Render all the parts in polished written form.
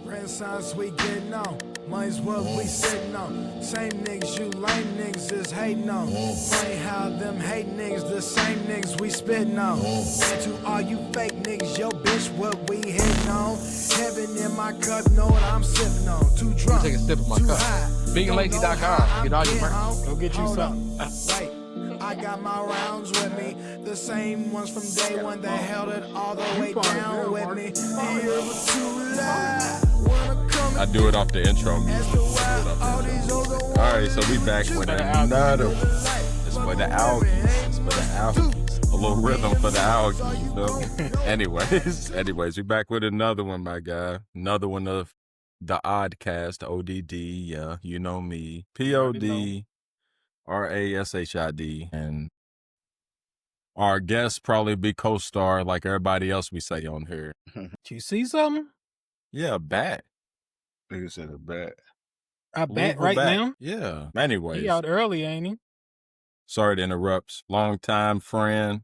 Renaissance we getting on. Money's what we sitting on. Same niggas you lame niggas is hating on. Funny how them hate niggas the same niggas we spitting on. And to all you fake niggas, yo bitch, what we hitting on. Heaven in my cup, know what I'm sipping on. Too drunk, take a sip of my too cup. high. BeingLazy.com. Get all your merch. Go get you something. Wait, I got my rounds with me, the same ones from day one that held it all the way down with me. It was too loud. I do it off the intro music. Alright, so we back with another. It's for the algies. It's for the algies. A little rhythm for the algies, you feel me? Anyways, we back with another one, my guy. Another one of the Oddcast, ODD, yeah, you know me. PODRASHID. And our guest probably be co-star like everybody else we say on here. Did you see something? Yeah, a bat. Nigga said a bat. I bet right now. Yeah. Anyways. He out early, ain't he? Sorry to interrupt. Long time friend.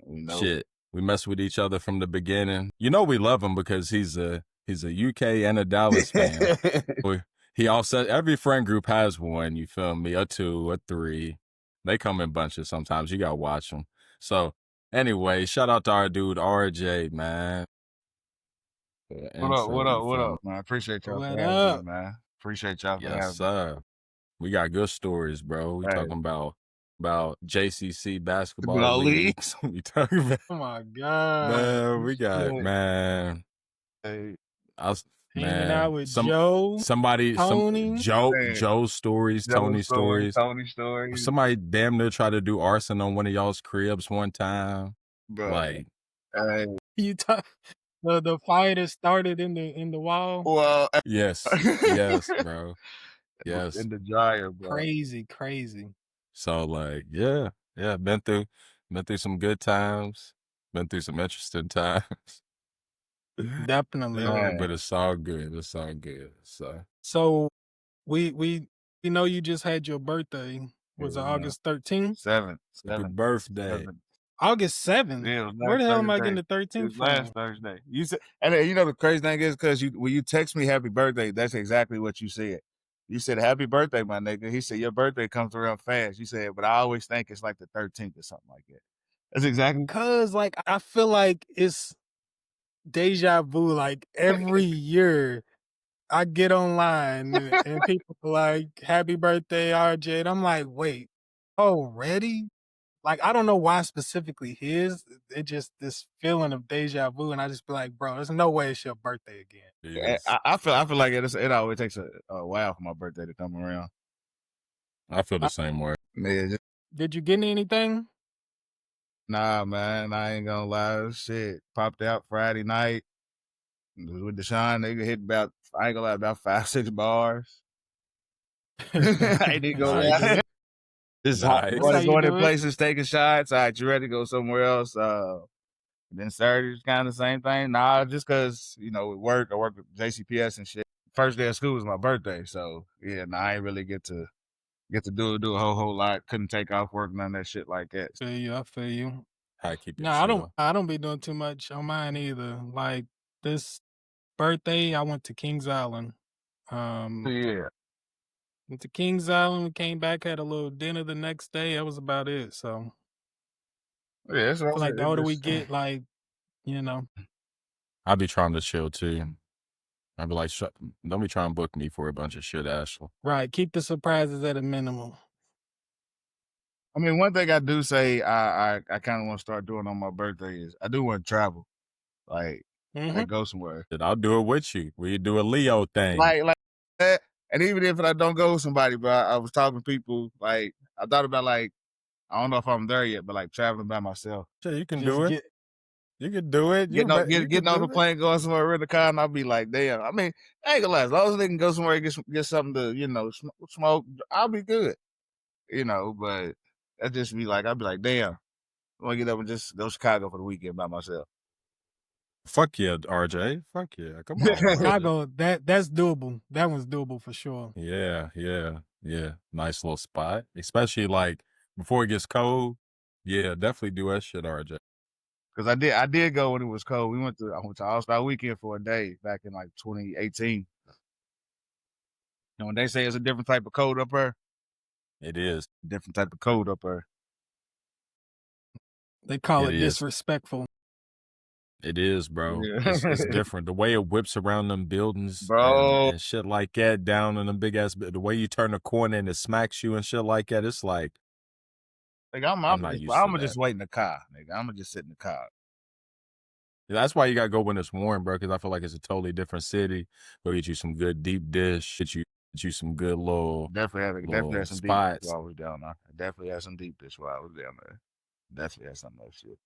No. Shit. We mess with each other from the beginning. You know we love him because he's a UK and a Dallas fan. He also, every friend group has one, you feel me? A two, a three. They come in bunches sometimes. You gotta watch them. So anyway, shout out to our dude RJay, man. What up, man? I appreciate y'all for having me, man. Appreciate y'all for having me. Yes, sir. We got good stories, bro. We talking about JCC basketball leagues. We talking about, oh my God. Man, we got, man. Hey. Hanging out with Joe, Tony. Joe's stories, Tony's stories. Somebody damn near tried to do arson on one of y'all's cribs one time. Bro. Like, you talk. The fire that started in the wall. Well, yes, bro. Yes, in the dryer, bro. Crazy. So like, yeah, been through some good times, been through some interesting times. Definitely, but it's all good. So we know you just had your birthday. Was it August 13th? 7th. Happy birthday. August 7th. Yeah, where the hell am I getting the 13th from? Last Thursday. You said, and you know the crazy thing is because when you text me happy birthday, that's exactly what you said. You said happy birthday, my nigga. He said your birthday comes around fast. You said, but I always think it's like the 13th or something like that. That's exactly because like I feel like it's deja vu. Like every year, I get online and people are like happy birthday, RJay. And I'm like, wait, already? Like, I don't know why specifically his. It just this feeling of deja vu, and I just be like, bro, there's no way it's your birthday again. Yes. I feel like it always takes a while for my birthday to come around. I feel the same way. Man, did you get anything? Nah, man, I ain't gonna lie. Shit, popped out Friday night with Deshaun. Nigga hit about, I ain't gonna lie, about 5-6 bars. I didn't go lie. Just going to places, taking shots. All right, you ready to go somewhere else? Then Saturday's kind of the same thing. Nah, just because, you know, with work, I work with JCPS and shit. First day of school was my birthday. So, yeah, I ain't really get to do a whole lot. Couldn't take off work, none of that shit like that. I feel you. I keep it I don't be doing too much on mine either. Like this birthday, I went to Kings Island. Yeah. Went to Kings Island, we came back, had a little dinner the next day. That was about it. So yeah, that's what like the older we get, like, you know. I be trying to chill too. I be like, don't be trying to book me for a bunch of shit, Ashley. Right, keep the surprises at a minimum. I mean, one thing I do say I kind of want to start doing on my birthday is I do want to travel, like go somewhere. I'll do it with you. We do a Leo thing, like that. And even if I don't go with somebody, but I was talking to people, like, I thought about, like, I don't know if I'm there yet, but, like, traveling by myself. Sure, you can do it. You can do it. Getting on the plane, going somewhere, rent a car, and I'll be like, damn. I mean, I ain't gonna lie. As long as they can go somewhere and get something to, you know, smoke, I'll be good. You know, but that just be like, I'll be like, damn. I want to get up and just go to Chicago for the weekend by myself. Fuck yeah, RJay. Fuck yeah. Come on. Chicago, that's doable. That one's doable for sure. Yeah. Nice little spot. Especially like before it gets cold. Yeah, definitely do that shit, RJay. Cause I did go when it was cold. I went to All-Star Weekend for a day back in like 2018. And when they say it's a different type of cold up there, It is. different type of cold up there. They call It it is. disrespectful. It is, bro. Yeah. It's different. The way it whips around them buildings Bro. and shit like that down in them big ass, the way you turn a corner and it smacks you and shit like that, it's like, Nigga, I'm just wait in the car, nigga. I'm gonna just sit in the car. that's why you gotta go when it's warm, bro, because I feel like it's a totally different city. Go get you some good deep dish, get you some good little Definitely had some spots. deep dish while I was down there. I definitely had some deep dish while I was down there. Definitely had some of that shit.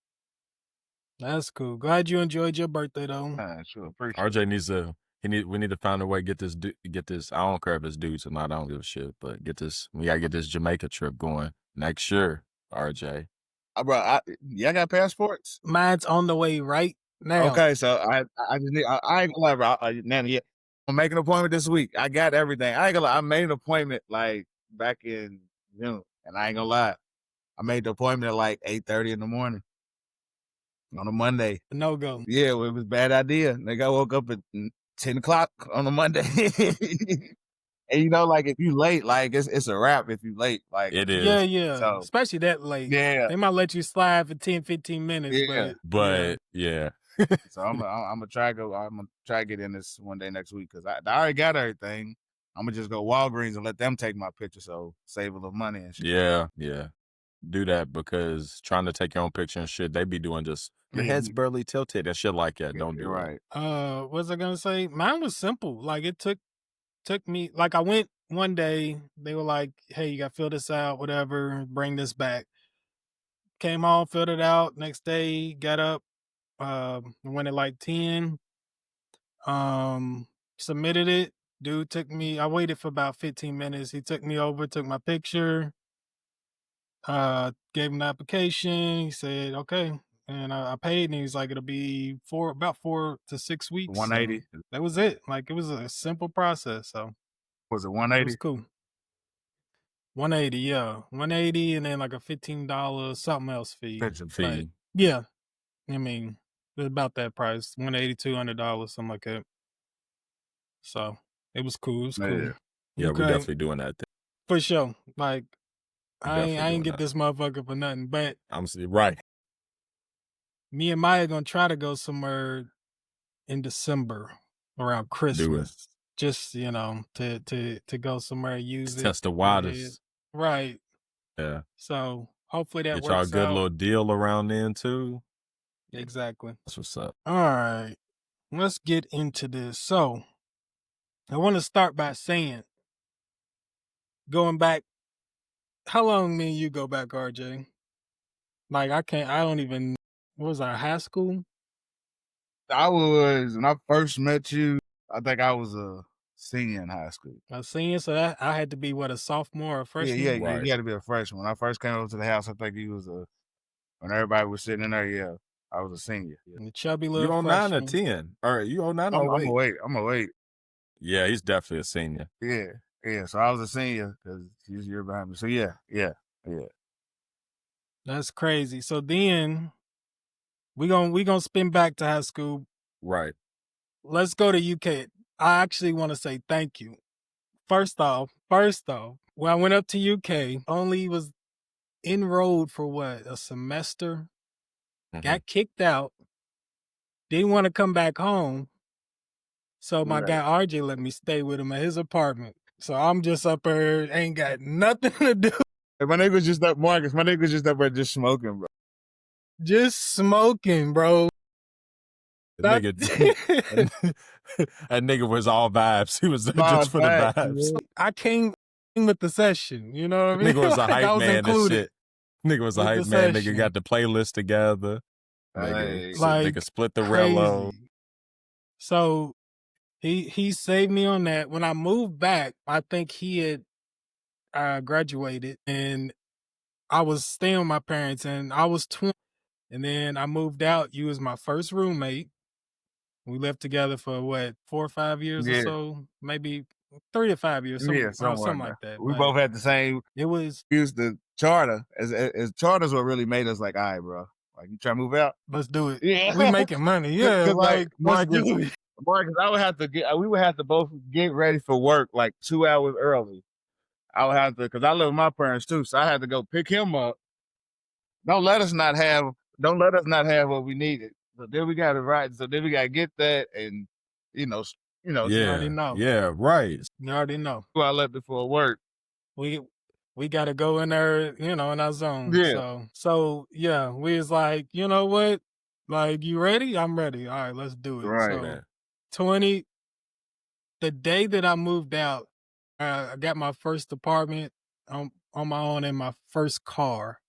That's cool. Glad you enjoyed your birthday though. Sure, appreciate RJay needs to. We need to find a way to get this. I don't care if it's dudes or not. I don't give a shit. But we gotta get this Jamaica trip going next year, RJay. Bro, y'all got passports? Mine's on the way right now. Okay, so I just need. I ain't gonna lie, bro. I'm making an appointment this week. I got everything. I ain't gonna lie. I made an appointment like back in June, and I ain't gonna lie. I made the appointment at like 8:30 in the morning on a Monday. No go. Yeah, it was a bad idea. Nigga, I woke up at 10 o'clock on a Monday. And you know, like if you late, like it's a wrap if you late. Like It is. Yeah. So, especially that late. Yeah. They might let you slide for 10, 15 minutes. Yeah. But yeah. So I'm gonna try to get in this one day next week because I already got everything. I'm gonna just go Walgreens and let them take my picture, so save a little money and shit. Yeah. Do that because trying to take your own picture and shit, they be doing just your head's barely tilted and shit like that. Don't do right. What was I gonna say? Mine was simple. Like it took me, like I went one day, they were like, hey, you gotta fill this out, whatever, bring this back. Came home, filled it out. Next day, got up, went at like 10, submitted it. Dude I waited for about 15 minutes. He took me over, took my picture, gave him the application. He said, okay. And I paid, and he was like, it'll be about 4 to 6 weeks. 180. So that was it. Like it was a simple process. So Was it it 180? was cool. 180, yeah. 180 and then like a $15 something else fee. Picture fee. But yeah. I mean, it's about that price. $180, $200, something like that. So it was cool. It was cool. Yeah, Okay. we're definitely doing that thing. For sure. Like I Definitely ain't doing get that. this motherfucker for nothing. But I'm right. me and Maya gonna try to go somewhere in December around Christmas. Just, to go somewhere, use Just it. test the waters. Right. Yeah. So hopefully that Get works y'all a good out. little deal around then too. Exactly. That's what's up. All right. Let's get into this. So I want to start by saying, going back, how long me and you go back, RJ? Like I don't even, what was I, high school? When I first met you, I think I was a senior in high school. A senior, so that I had to be what, a sophomore or a freshman? Yeah, Right. you had to be a freshman. When I first came over to the house, I think you was when everybody was sitting in there, yeah, I was a senior. Yeah. And the chubby You little on 9 or freshman. 10? Or you on 9 or I'm 8? gonna wait. Yeah, he's definitely a senior. Yeah. So I was a senior because he's a year behind me. So yeah. That's crazy. So then we gonna spin back to high school. Right. Let's go to UK. I actually want to say thank you. First off, when I went up to UK, only was enrolled for what, a semester, got kicked out, didn't want to come back home. So my guy RJ let me stay with him at his apartment. So I'm just up there, ain't got nothing to do. Hey, my nigga was just up, Marcus. My nigga was just up there just smoking, bro. Just smoking, bro. That nigga was all vibes. He was just for the vibes. Yeah. I came with the session, you know what I mean? Nigga was a hype I was man included. and shit. Nigga was a With hype the man. session. Nigga got the playlist together. Nigga, Like, nigga split the Rello. crazy. So he saved me on that. When I moved back, I think he had graduated, and I was staying with my parents, and I was 20. And then I moved out. You was my first roommate. We lived together for what, 4 or 5 years or so, maybe 3 to 5 years, something like that. We But both had the same. it was Used the charter as charters what really made us like, all right, bro. Like, you trying to move out? Let's do it. Yeah. We making money. Yeah, Cause like let's do it. Marcus, we would have to both get ready for work like 2 hours early. I would have to, cause I live with my parents too, so I had to go pick him up. Don't let us not have what we needed. So then we got to ride. So then we got to get that, and you know. You already know. Yeah, right. You already know. I left before work. We got to go in there, in our zone. Yeah. So yeah, we was like, you know what? Like, you ready? I'm ready. All right, let's do it. Right. So, the day that I moved out, I got my first apartment on my own and my first car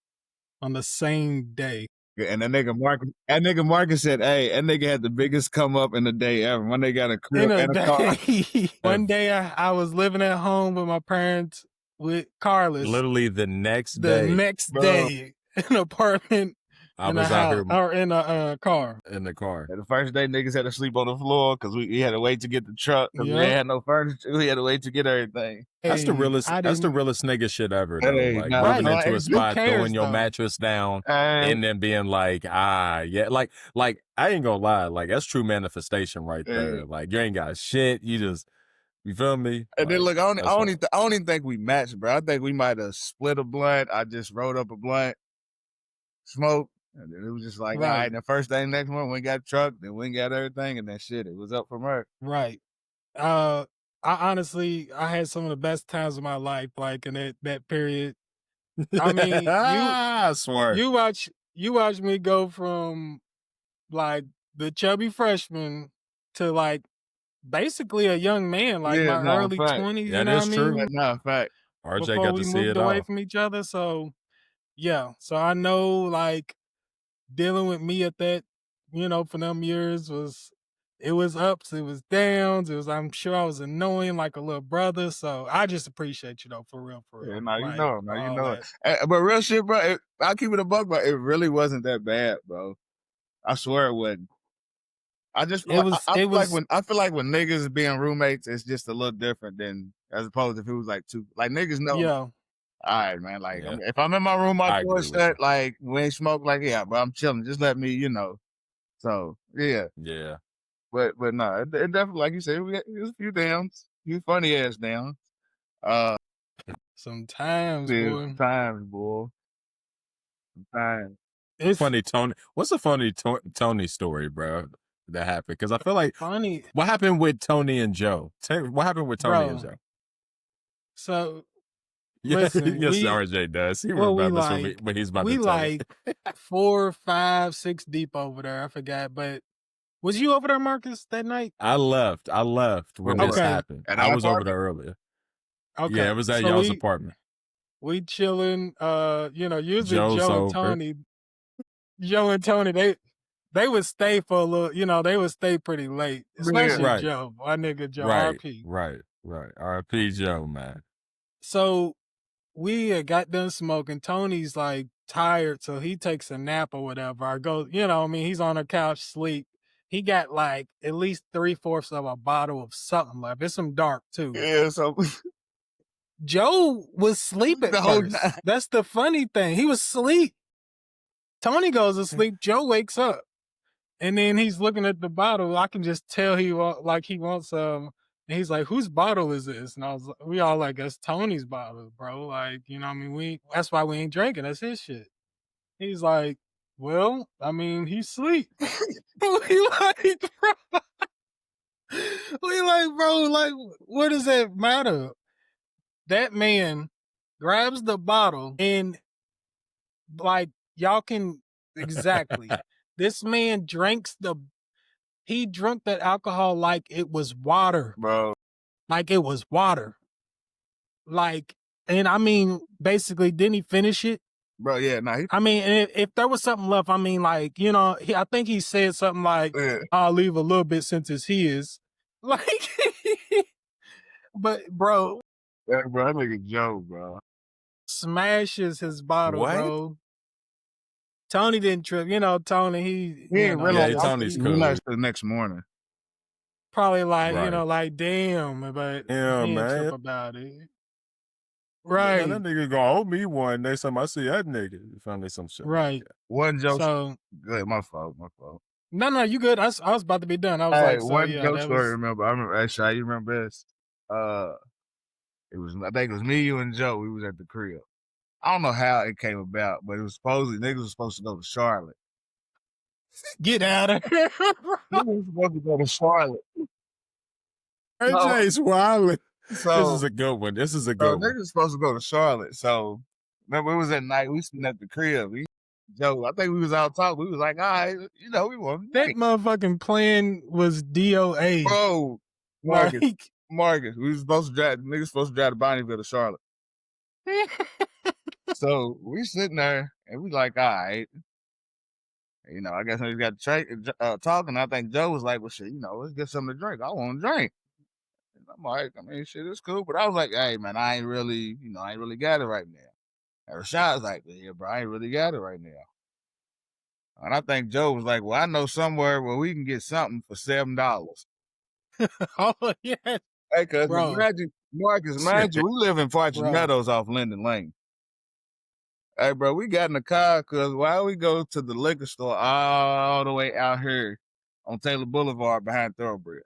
on the same day. And that nigga Marcus said, "Hey, that nigga had the biggest come up in the day ever. When they got a crib and a car." One day I was living at home with my parents with Carlos. Literally the next The day. next day, an apartment. I in was a out house, here or in a car. in the car. And the first day, niggas had to sleep on the floor because we had to wait to get the truck because we ain't had no furniture. We had to wait to get everything. That's the realest. That's the realest nigga shit ever. Though. Like moving into a spot, throwing your mattress down, and then being like, yeah, like I ain't gonna lie, like that's true manifestation right there. Like you ain't got shit. You feel me? And then look, I don't even think we matched, bro. I think we might have split a blunt. I just rolled up a blunt, smoked. And then it was just like, all right, and the first thing next month, we got a truck, then we got everything, and then shit, it was up from her. Right. I honestly, I had some of the best times of my life, like in that period. I mean, I swear. You watch me go from like the chubby freshman to like basically a young man, like my early 20s. That is true. No, fact. RJay got to see it all. Away from each other, so yeah. So I know, like, dealing with me at that, for them years it was ups, it was downs, I'm sure I was annoying like a little brother. So I just appreciate you though, for real. Yeah, now you know it. But real shit, bro. I'll keep it a buck, but it really wasn't that bad, bro. I swear it wasn't. I feel like when niggas being roommates, it's just a little different than as opposed if it was like two. Like niggas know. Yeah. All right, man. Like if I'm in my room, my door shut. Like we ain't smoke. Like but I'm chilling. Just let me, So yeah. Yeah. But no, it definitely, like you said, it was a few downs, few funny ass downs. Sometimes, boy. Sometimes. It's funny, Tony. What's a funny Tony story, bro? That happened because I feel like funny. What happened with Tony and Joe? What happened with Tony and Joe? So. Listen, yes, RJay does. He remembers when he's about to tell like 4, 5, 6 deep over there. I forgot, but was you over there, Marcus, that night? I left when this happened. And I was over there earlier. Okay. Yeah, it was at y'all's apartment. We chilling. Usually Joe's Joe and Tony. Joe and Tony, they would stay for a little. They would stay pretty late, especially Joe. My nigga Joe. RP. Right. RP Joe, man. So. We had got done smoking. Tony's like tired, so he takes a nap or whatever. I go, he's on the couch, sleep. He got like at least 3/4 of a bottle of something left. It's some dark too. Yeah, so Joe was asleep at first. That's the funny thing. He was asleep. Tony goes to sleep. Joe wakes up. And then he's looking at the bottle. I can just tell he wants some. And he's like, whose bottle is this? And we all like, that's Tony's bottle, bro. Like, that's why we ain't drinking. That's his shit. He's like, well, he's asleep. we like, bro, what does that matter? That man grabs the bottle and like, y'all can, exactly. This man he drank that alcohol like it was water. Bro. Like it was water. Basically, didn't he finish it? Bro, yeah, nah. If there was something left, I think he said something like, I'll leave a little bit since it's his. Like, but bro. Yeah, bro, that nigga Joe, bro. Smashes his bottle, bro. Tony didn't trip. Tony, he ain't realized. Tony's cool. Realized the next morning. Probably like, like, damn, but yeah, he didn't man. trip about it. Right. Man, that nigga gonna owe me one next time I see that nigga. You found me some shit. Right. One joke. So Good, my fault. no, you good. I was about to be done. I was Hey, like, so one yeah, joke that story. was. Remember? I remember. Hey, Shy, you remember this? I think it was me, you, and Joe. We was at the crib. I don't know how it came about, but it was supposedly niggas was supposed to go to Charlotte. Get out of here. Niggas was supposed to go to Charlotte. RJ's wildin'. So This is a good one. This is a good one. niggas was supposed to go to Charlotte. So remember, it was at night. We sitting at the crib. Joe, I think we was out talking. We was like, all right, we want That motherfucking plan was DOA. bro. Marcus, Like, Marcus, we was supposed to drive. Niggas supposed to drive to Bonneville to Charlotte. So we sitting there and we like, all right. I guess we got talking. I think Joe was like, well, shit, let's get something to drink. I want to drink. And I'm like, I mean, shit, it's cool. But I was like, hey, man, I ain't really got it right now. And Rashad's like, yeah, bro, I ain't really got it right now. And I think Joe was like, well, I know somewhere where we can get something for $7. oh yeah. Hey, cuz, Bro. imagine, Marcus, we live in Fortune Bro. Meadows off Linden Lane. Hey, bro, we got in the car because why we go to the liquor store all the way out here on Taylor Boulevard behind Thoroughbreds?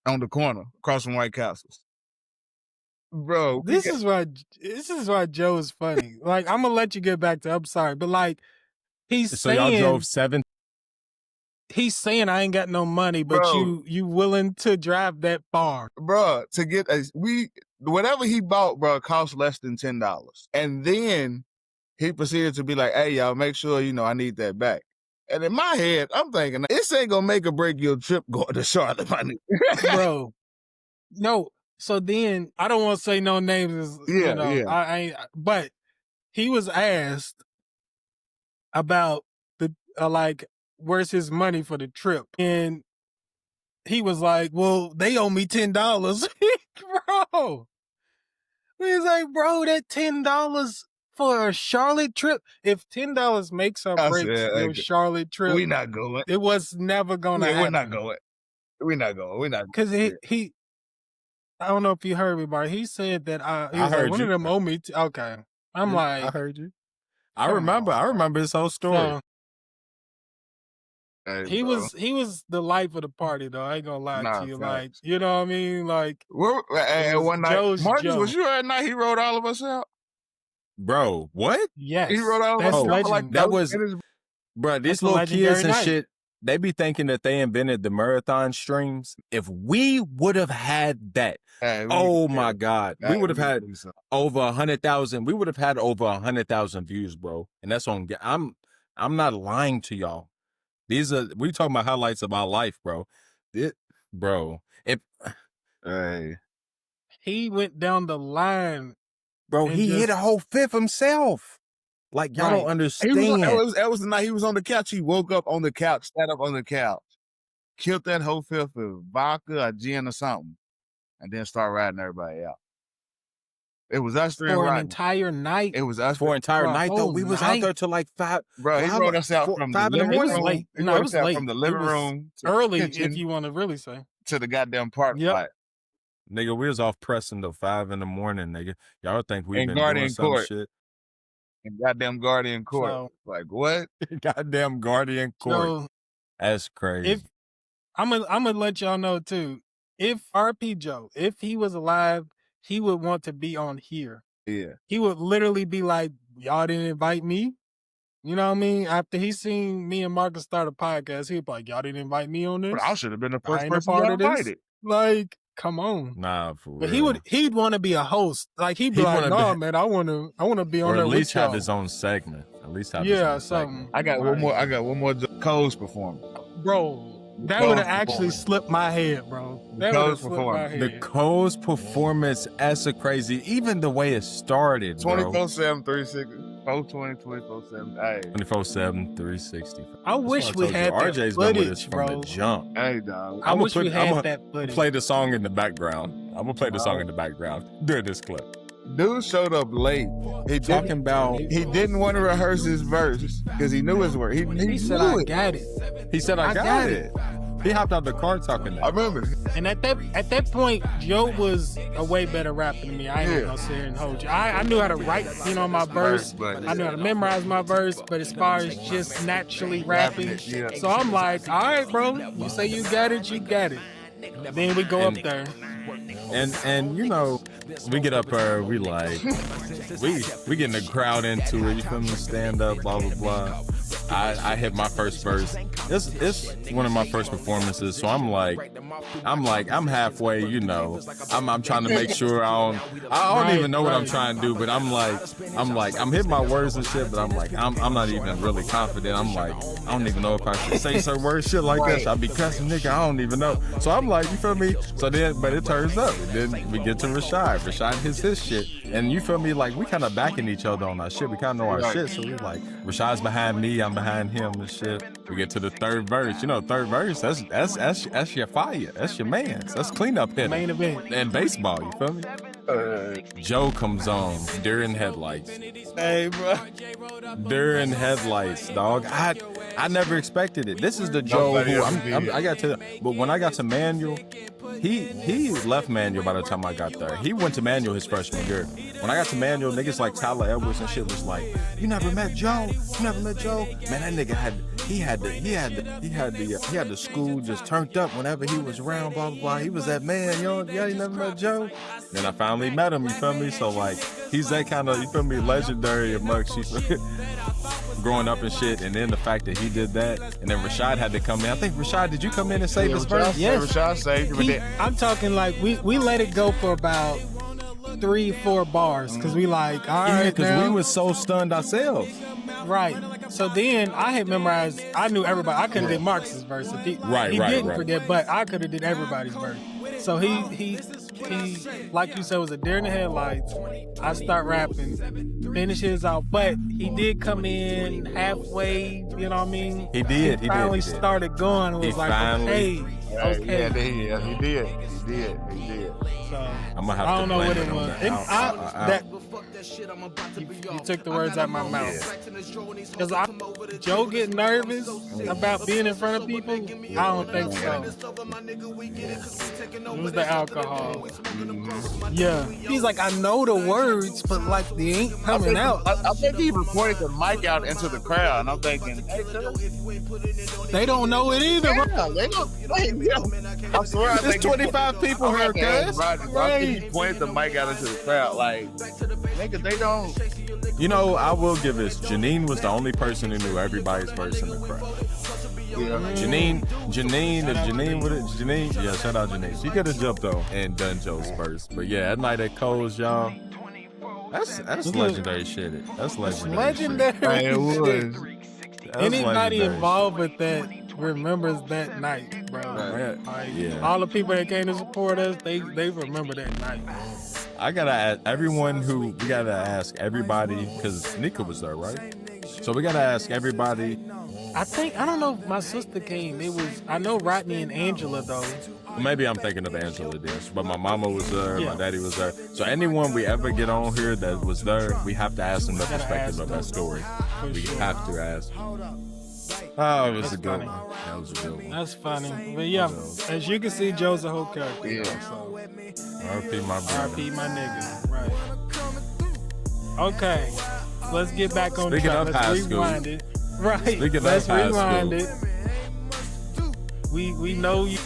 On the corner, across from White Castles. Bro. This is why Joe is funny. Like, I'm gonna let you get back to, I'm sorry, but like, he's So saying, y'all drove 7. he's saying I ain't got no money, but Bro. you willing to drive that far. Bro, to get whatever he bought, bro, cost less than $10. And then he proceeded to be like, hey, y'all, make sure, I need that back. And in my head, I'm thinking, this ain't gonna make or break your trip going to Charlotte, my nigga. Bro. No. So then, I don't want to say no names. Yeah. I ain't, but he was asked about the, where's his money for the trip? And he was like, well, they owe me $10. Bro. He's like, bro, that $10 for a Charlotte trip. If $10 makes or breaks your Charlotte trip, we not going. it was never gonna happen. We're not going. We're not. Because he I don't know if you heard me, but he said that he was like, one of them owe me. Okay. I'm like, I heard you. I remember his whole story. So, hey, he was the life of the party, though. I ain't gonna lie to you. Facts. Like, you know what I mean? Like, one night, Joe's Marcus, Joe. was you at night? He wrote all of us out. Bro, what? yes, He wrote all of that's us out. legend. Like, that was, bro, That's these a little kids legendary and night. shit, they be thinking that they invented the marathon streams. If we would have had that, my God, we would have had over 100,000. We would have had over 100,000 views, bro. And that's on. I'm not lying to y'all. We talking about highlights of my life, bro. He went down the line, bro, and he just- hit a whole fifth himself. Like, y'all don't understand. That was the night he was on the couch. He woke up on the couch, sat up on the couch, killed that whole fifth with vodka or gin or something, and then start riding everybody out. It was us three for an riding. entire night. It was us For an entire night, though. We was out there till like 5. Bro, he wrote us out from the 5 in the living morning. room. It was late. He No, wrote it was us out late. from the It living was room to early, the kitchen if you want to really say. to the goddamn parking Yep. lot. Nigga, we was off pressing till 5 in the morning, nigga. Y'all think we In been Guardian doing some Court. shit. In goddamn Guardian Court. So- Like, what? Goddamn Guardian Court. So That's crazy. if I'm gonna let y'all know too, if RP Joe, if he was alive, he would want to be on here. Yeah. He would literally be like, y'all didn't invite me. You know what I mean? After he seen me and Marcus start a podcast, he'd be like, y'all didn't invite me on this. But I should have been the I first ain't a person part y'all of this. invited. Like, come on. Nah, for But real. he'd want to be a host. Like he'd be He'd like, wanna no, be- man, I wanna be on Or there at least with have y'all. his own segment. At least have his Yeah, own something. segment. I got one more Cole's performance. Bro, that Cole's would have actually performance. slipped my head, bro. That would Cole's have slipped my performance. head. The Cole's performance as a crazy, even the way it started, bro. 24/7, 360, 420, 24/7. Hey, 24/7, 360. I wish That's we why I had told you, that RJ's been with us footage, from bro. the jump. hey, dog. I wish we I'ma had that footage. play the song in the background. I'm gonna play the song in the background during this clip. Dude showed up late. Talking about, He didn't want to rehearse his verse because he knew his work. He He knew said, I it. got it. he said, I got it. He hopped out the car talking that. I remember. And at that point, Joe was a way better rapper than me. I ain't gonna sit here and hold you. I knew how to write, my verse. I knew how to memorize my verse. But as far as just naturally rapping, so I'm like, all right, bro. You say you got it, you got it. Then we go up there. And we get up there, we like, we getting the crowd into it, you feel me, stand up, blah, blah, blah. I hit my first verse. It's one of my first performances, so I'm halfway, I'm trying to make sure I don't even know what I'm trying to do, but I'm hitting my words and shit, but I'm not even really confident. I'm like, I don't even know if I should say certain words, shit like this. I'll be cussing, nigga, I don't even know. So I'm like, you feel me? So then, but it turns up, and then we get to Rashad. Rashad hits his shit, and you feel me? Like, we kind of backing each other on our shit. We kind of know our shit, so we like, Rashad's behind me, I'm behind him and shit. We get to the third verse. Third verse, that's your fire. That's your man's. That's cleanup hitter. Main event. And baseball, you feel me? Joe comes on during headlights. Hey, bro. During headlights, dog. I never expected it. This is the Joe who I got to. But when I got to Manual, he left Manual by the time I got there. He went to Manual his freshman year. When I got to Manual, niggas like Tyler Edwards and shit was like, "You never met Joe? You never met Joe?" Man, that nigga had the school just turned up whenever he was around. Blah blah blah. He was that man. You never met Joe. Then I finally met him. You feel me? So like, he's that kind of, you feel me, legendary amongst you. Growing up and shit, and then the fact that he did that, and then Rashad had to come in. I think Rashad, did you come in and save this verse? Yes. Rashad saved it. I'm talking like we let it go for about 3-4 bars because we like, all right, because we was so stunned ourselves. Right. So then I had memorized. I knew everybody. I couldn't did Marcus's verse. If he didn't forget, but I could have did everybody's verse. So he like you said, was a deer in the headlights. I start rapping, finishes out, but he did come in halfway. You know what I mean? He did. He finally started going. And was like, okay. Yeah, he did. So I'm gonna have I don't to know what blame it it on was. You took the words out of my mouth. Because Joe get nervous about being in front of people. I don't think so. It was the alcohol. Yeah. He's like, I know the words, but like they ain't coming out. I think he even pointed the mic out into the crowd, and I'm thinking, hey, they don't know it either. yeah, they don't. I swear, I There's think 25 people here, cuz. I think he pointed the mic out into the crowd, like, nigga, they don't. I will give this. Janine was the only person who knew everybody's verse in the crowd. Yeah. Janine, yeah, shout out Janine. She could have jumped on and done Joe's verse. But yeah, that night at Cole's, y'all, that's legendary shit. That's legendary shit. Hey, it was. Anybody involved with that remembers that night, bro. Yeah. All the people that came to support us, they remember that night. I gotta ask we gotta ask everybody, because Nika was there, right? So we gotta ask everybody. I don't know if my sister came. I know Rodney and Angela though. Maybe I'm thinking of Angela this, but my mama was there, my daddy was there. So anyone we ever get on here that was there, we have to ask them the perspective of that story. We have to ask. Oh, it was a good one. That was a good one. That's funny. But yeah, as you can see, Joe's a whole character. Yeah. So. R.P. my brother. R.P. my nigga. Right. Okay. Let's get back on Speaking track. of Let's high rewind school. it. Right. Let's rewind it. We know you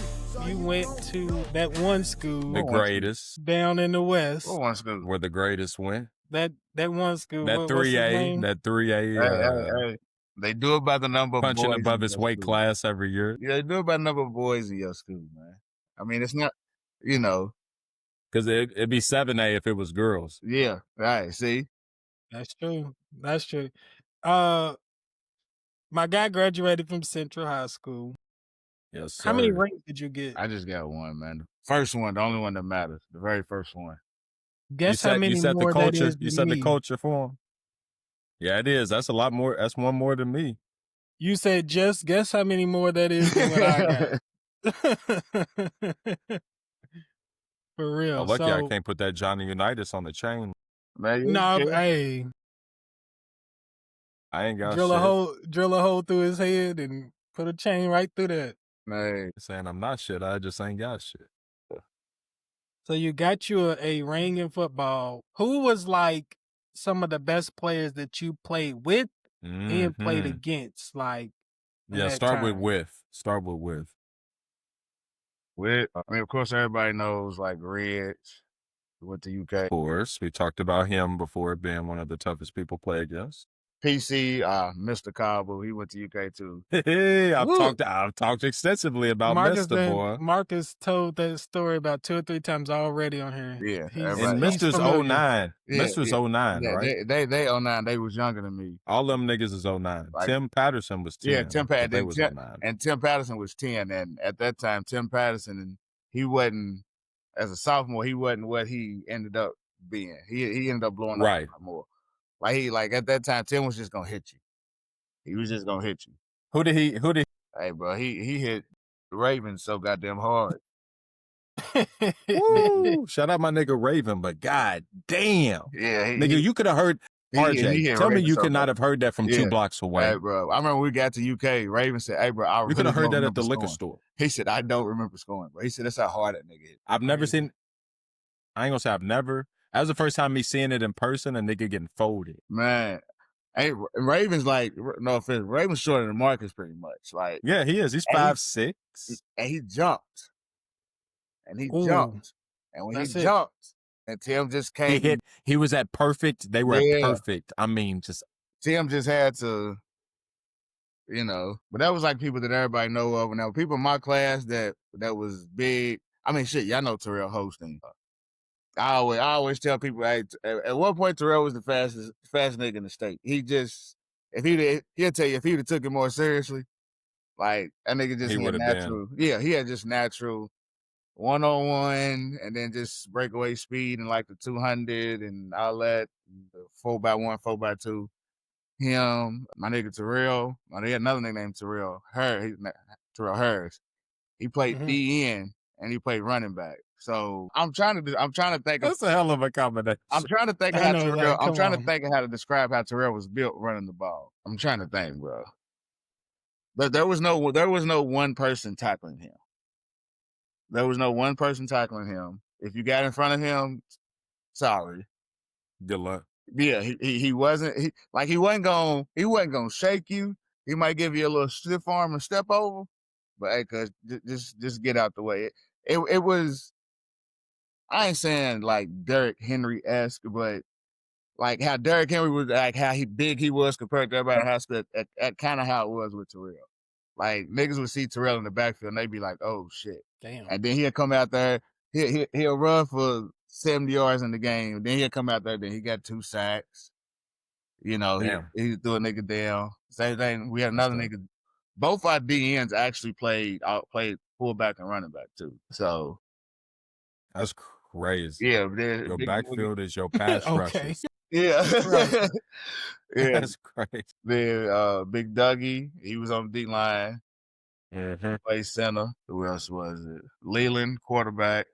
went to that one school. The greatest. Down in the West. What one school? Where the greatest went. That one school. That 3A. That 3A. Hey. They do it by the number of boys. Punching above his weight class every year. Yeah, they do it by the number of boys in your school, man. I mean, it's not, Because it'd be 7A if it was girls. Yeah, right, see? That's true. My guy graduated from Central High School. Yes, sir. How many rings did you get? I just got one, man. First one, the only one that matters. The very first one. Guess how many more that is You set the culture for him? Yeah, it is. That's a lot more. That's one more than me. You said just guess how many more that is than what I got. For real. I'm lucky I can't put that Johnny Unitas on the chain. Man, hey. I ain't got drill a hole through his head and put a chain right through that. Man. Saying I'm not shit. I just ain't got shit. So you got you a ring in football. Who was like some of the best players that you played with and played against? Like, yeah, start with. Start with. With, I mean, of course, everybody knows like Reg went to UK. Of course, we talked about him before being one of the toughest people to play against. PC, Mr. Cabo, he went to UK too. Hey, I've talked extensively about Mr. Boy. Marcus told that story about 2 or 3 times already on here. Yeah, and Mr's 09. Yeah, Mr's 09, yeah, right? They 09. They was younger than me. All them niggas is 09. Like, Tim Patterson was 10. Yeah, Tim Patterson was 09. And Tim Patterson was 10. And at that time, Tim Patterson, he wasn't, as a sophomore, he wasn't what he ended up being. He ended up blowing up a lot more. Like at that time, Tim was just gonna hit you. He was just gonna hit you. Who did he? Hey, bro, he hit the Ravens so goddamn hard. Woo, shout out my nigga Raven, but god damn. Yeah, nigga, you could have heard RJay. Tell me you could not have heard that from 2 blocks away. Hey, bro, I remember we got to UK. Raven said, "Hey, bro, you could have heard that at the liquor store." He said, "I don't remember scoring, bro." He said, "That's how hard that nigga hit." I've never seen. I ain't gonna say I've never. That was the first time me seeing it in person. A nigga getting folded. Man, hey, Raven's like, no offense, Raven's shorter than Marcus pretty much. Like, yeah, he is. He's 5'6", and he jumped, and jumped, and when he jumped, and Tim just came. He hit. He was at perfect. They were at perfect. I mean, just Tim just had to, you know. But that was like people that everybody know of, and there were people in my class that was big. I mean, shit, y'all know Terrell Hosting. I always tell people, hey, at one point Terrell was the fastest nigga in the state. He just, he'll tell you if he'd have took it more seriously, like that nigga just had natural. Yeah, he had just natural 1-on-1 and then just breakaway speed and like the 200 and all that, the 4x1, 4x2. Him, my nigga Terrell, he had another nigga named Terrell Harris. He played DN and he played running back. So I'm trying to think. That's a hell of a combination. I'm trying to think of how Terrell. I'm trying to think of how to describe how Terrell was built running the ball. I'm trying to think, bro. But there was no one person tackling him. There was no one person tackling him. If you got in front of him, sorry. Good luck. Yeah, he wasn't gonna shake you. He might give you a little stiff arm and step over, but hey, cuz just get out the way. It was. I ain't saying like Derrick Henry-esque, but like how Derrick Henry was, like how big he was compared to everybody in high school, at kind of how it was with Terrell. Like niggas would see Terrell in the backfield and they'd be like, "Oh shit!" Damn. And then he'll come out there, he'll run for 70 yards in the game. Then he'll come out there, then he got 2 sacks. You know, he threw a nigga down. Same thing. We had another nigga. Both our DNs actually played fullback and running back too. So that's crazy. Yeah, your backfield is your pass rushes. Yeah. Right. Yeah. That's crazy. Then Big Dougie, he was on the D line. Mm-hmm. Played center. Who else was it? Leland, quarterback.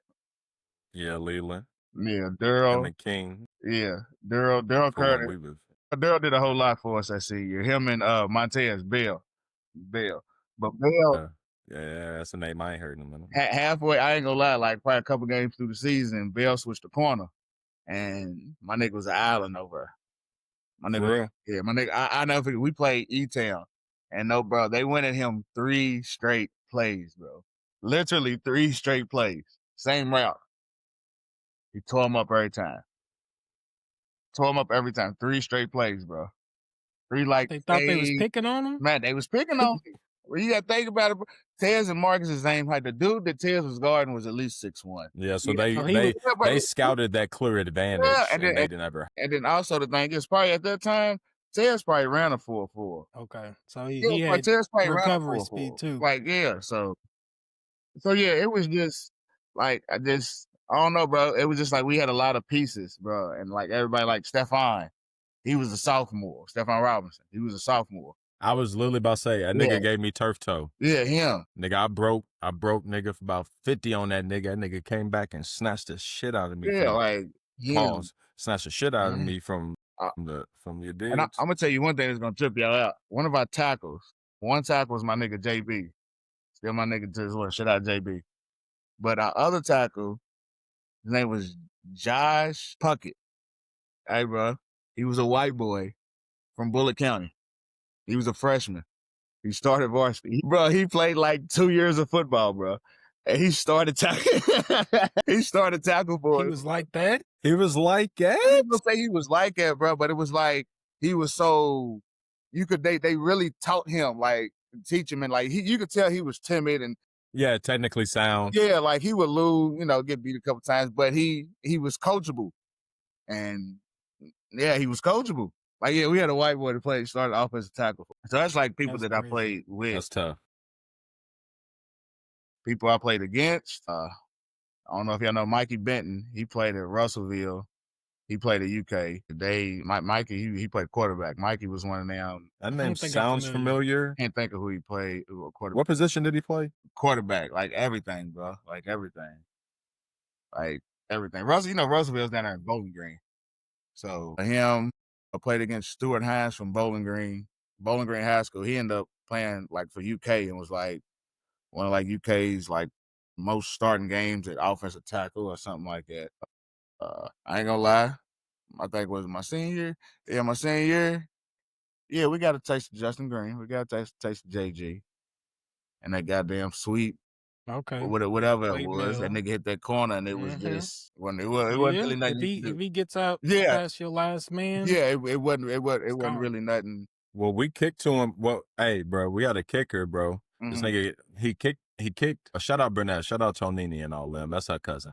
Yeah, Leland. Yeah, Daryl. And the King. Yeah, Daryl Curtis. Daryl did a whole lot for us that year. Him and Montez Bell. But Bell. Yeah, that's a name I ain't heard in a minute. Halfway, I ain't gonna lie, like probably a couple games through the season, Bell switched the corner. And my nigga was an island over. My nigga, yeah, my nigga. I know we played E-Town, and no, bro, they went at him 3 straight plays, bro. Literally 3 straight plays, same route. He tore him up every time. 3 straight plays, bro. 3 like they thought they was picking on him. Man, they was picking on him. Well, you gotta think about it. Tez and Marcus is the same height. The dude that Tez was guarding was at least 6'1". Yeah, so they scouted that clear advantage, and they didn't ever. And then also the thing is, probably at that time, Tez probably ran a 4.4. Okay, so he had Tez probably recovery speed too. Like so yeah, it was just like I don't know, bro. It was just like we had a lot of pieces, bro, and like everybody, like Stephon, he was a sophomore. Stephon Robinson, he was a sophomore. I was literally about to say, that nigga gave me turf toe. Yeah, him. Nigga, I broke nigga for about 50 on that nigga. That nigga came back and snatched the shit out of me. Yeah, like him. Snatched the shit out of me from your dudes. And I'm gonna tell you one thing that's gonna trip y'all out. One tackle was my nigga JB. Yeah, my nigga to his shout out JB. But our other tackle, his name was Josh Puckett. Hey, bro, he was a white boy from Bullitt County. He was a freshman. He started varsity. Bro, he played like 2 years of football, bro. And he started tackle. He started tackle for He us. was like that? He was like I that? ain't gonna say he was like that, bro, but it was like he was so they really taught him, like, teach him, and like you could tell he was timid and Yeah, technically sound. yeah, like he would lose, get beat a couple times, but he was coachable. And yeah, he was coachable. Like, yeah, we had a white boy that started offensive tackle. So that's like people That's that crazy. I played with. That's tough. People I played against. I don't know if y'all know Mikey Benton. He played at Russellville. He played at UK. Mikey, he played quarterback. Mikey was one of them. That name sounds familiar. Can't think of who he played. Quarterback. What position did he play? Quarterback, like everything, bro. Like everything. Like everything. Russellville's down there in Bowling Green. So him, I played against Stuart Hines from Bowling Green High School. He ended up playing like for UK and was like one of like UK's like most starting games at offensive tackle or something like that. I ain't gonna lie. I think it was my senior year. Yeah, my senior year. Yeah, we got a taste of Justin Green. We got a taste of JG. And that goddamn sweep. Okay. Whatever Late it was. mill. That nigga hit that corner and it was just it wasn't really nothing. If he gets out past your last man. Yeah, it wasn't really nothing. Well, we kicked to him. Well, hey, bro, we had a kicker, bro. This nigga, he kicked. Shout out Burnett. Shout out Tonini and all them. That's our cousin.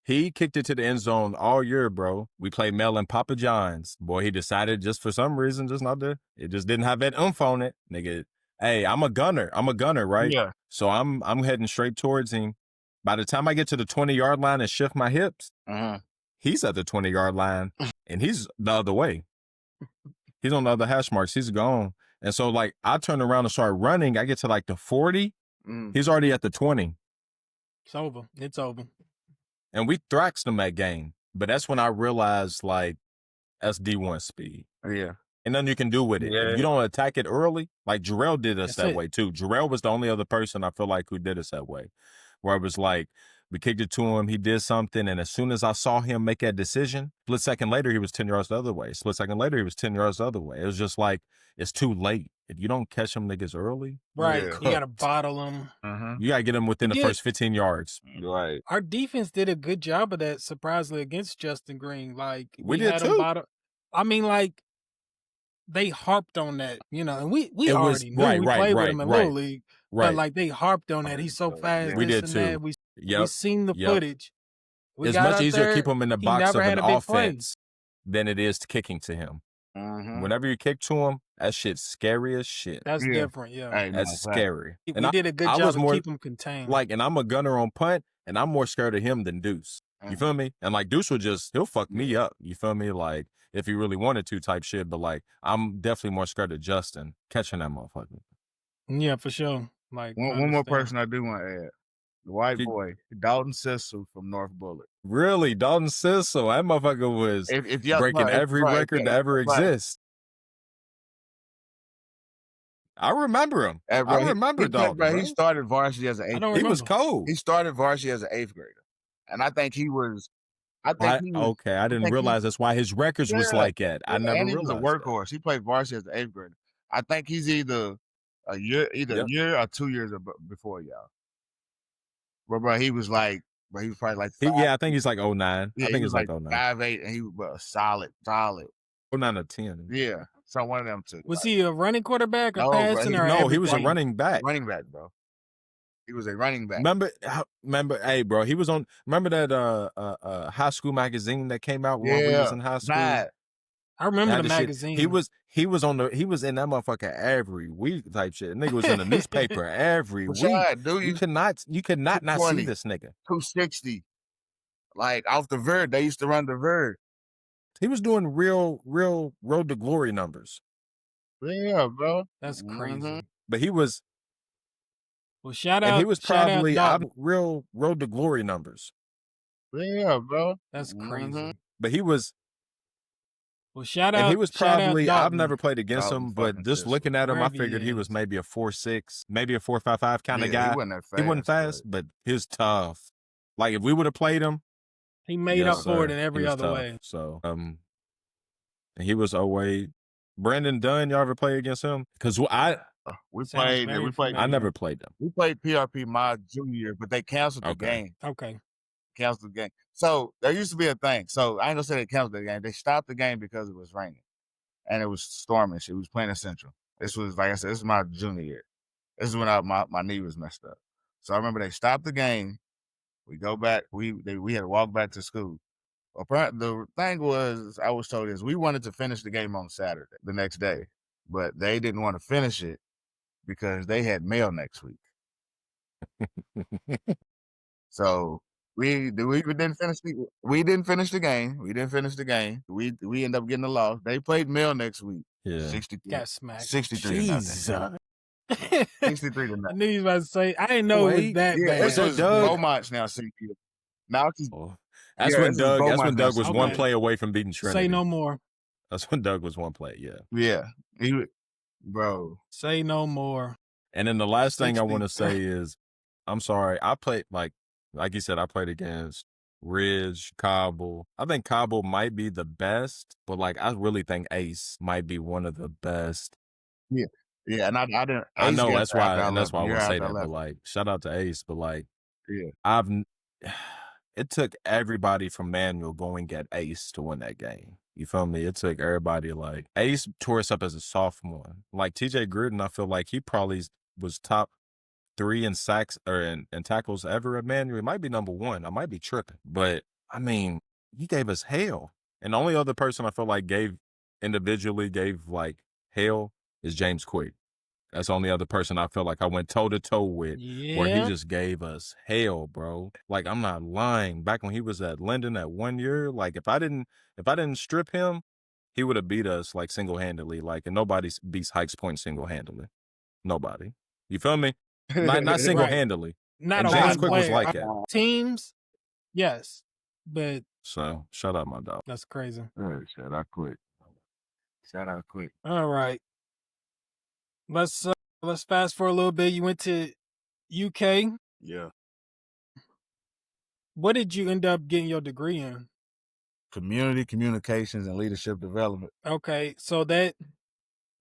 He kicked it to the end zone all year, bro. We played Mel and Papa John's. Boy, he decided just for some reason, just not to. It just didn't have that oomph on it, nigga. Hey, I'm a gunner, right? Yeah. So I'm heading straight towards him. By the time I get to the 20-yard line and shift my hips, he's at the 20-yard line and he's the other way. He's on the other hash marks. He's gone. And so, like, I turn around and start running. I get to, like, the 40. He's already at the 20. It's over. It's over. And we thraxed him that game. But that's when I realized, like, that's D1 speed. Yeah. And nothing you can do with it. Yeah. If you don't attack it early, like, Jarrell did us that way, too. Jarrell was the only other person I feel like who did us that way. Where it was like, we kicked it to him, he did something, and as soon as I saw him make that decision, split second later, he was 10 yards the other way. Split second later, he was 10 yards the other way. It was just like, it's too late. If you don't catch them niggas early, right, you got to bottle them. You got to get them within the first 15 yards. Right. Our defense did a good job of that, surprisingly, against Justin Green. Like, we did, too. I mean, like, they harped on that, and we already knew. We played with him in Little League. But, like, they harped on that. He's so fast. We did, too. That. We seen the footage. It's much easier to keep him in the box of an offense than it is to kicking to him. Whenever you kick to him, that shit's scary as shit. That's different, yeah. That's scary. We did a good job of keeping him contained. Like, and I'm a gunner on punt, and I'm more scared of him than Deuce. You feel me? And, like, Deuce he'll fuck me up. You feel me? Like, if he really wanted to type shit. But, like, I'm definitely more scared of Justin catching that motherfucker. Yeah, for sure. Like, one more person I do want to add. The white boy, Dalton Sissel from North Bullitt. Really? Dalton Sissel? That motherfucker was breaking every record to ever exist. I remember him. I remember Dalton. He started varsity as an 8th grader. He was cold. He started varsity as an 8th grader. And I think he was... okay, I didn't realize that's why his records was like that. I never realized. He was a workhorse. He played varsity as an 8th grader. I think he's either a year or 2 years before y'all. Bro, he was like, he was probably like 5, I think he's like 09. Yeah, I think it's like 09. 5'8", and he was solid. 09 or 10. Yeah, so one of them two. Was he a running quarterback or passing or no? He was a running back. Running back, bro. He was a running back. Remember, hey, bro, he was on. Remember that high school magazine that came out when we was in high school. Right. I remember the magazine. He was in that motherfucker every week type shit. The nigga was in the newspaper every week. You could not see this nigga. 260. Like off the vert. They used to run the vert. He was doing real Road to Glory numbers. Yeah, bro. That's crazy. But he was shout out. He was probably real Road to Glory numbers. Yeah, bro. That's crazy. But he was Well, shout And he out, was shout out probably, I've Dalton. never played against Dalton him, but fucking just system. looking at him, I Wherever he figured he was is. maybe a 4'6", maybe a 4.55 kind of Yeah, he guy. wasn't that He wasn't fast, fast, but he was tough. Like if we would have played him, He made yes, up for it sir, in he every was other tough. way. So, and he was away. Brandon Dunn, y'all ever play against him? Because we Sounds played. very We played. I familiar. never played them. We played PRP my junior year, but they canceled the Okay. game. Okay. Canceled the game. So there used to be a thing. So I ain't gonna say they canceled the game. They stopped the game because it was raining and it was storming. Shit. We was playing in Central. This was, like I said, this is my junior year. This is when my knee was messed up. So I remember they stopped the game. We go back. We had to walk back to school. Apparently, the thing was, I was told is we wanted to finish the game on Saturday, the next day, but they didn't want to finish it because they had mail next week. So we didn't finish the we didn't finish the game. We didn't finish the game. We ended up getting a loss. They played mail next week. Yeah. 63. Got smacked. 63 to nothing. Jesus. 63 to I nothing. knew you was about to say. I didn't know it was Wait, that Yeah, bad. Was this that was Doug? Beaumont's now CPU. Now it's Oh, that's yeah, when this is Doug. That's when Beaumont's now Doug was one Okay. play away from beating Trinity. Say no more. That's when Doug was one play. Yeah. Yeah. Bro. Say no more. And then the last thing I 60. want to say is, I'm sorry. I played like you said, I played against Ridge, Cobble. I think Cobble might be the best, but like I really think Ace might be one of the best. Yeah. Yeah, and I didn't. I Ace know got that's after why, I and that's left. why I Year want to say after I that. But left. like, shout out to Ace. But like, Yeah. it took everybody from Manual going at Ace to win that game. You feel me? It took everybody. Like Ace tore us up as a sophomore. Like TJ Gruden, I feel like he probably was top 3 in sacks or in tackles ever at Manual. It might be number 1. I might be tripping, but I mean, he gave us hell. And the only other person I feel like individually gave like hell is James Quick. That's the only other person I feel like I went toe to toe with, where he Yeah. just gave us hell, bro. Like I'm not lying. Back when he was at Linden that 1 year, like if I didn't strip him, he would have beat us like single handedly. Like, and nobody beats Hikes Point single handedly. Nobody. You feel me? Not single handedly. Not And a James one Quick was player. like that. Teams, yes, but So shout out my dog. that's crazy. Shout out Quick. Shout out Quick. All right, let's fast forward a little bit. You went to UK. Yeah. What did you end up getting your degree in? Community communications and leadership development. Okay, so that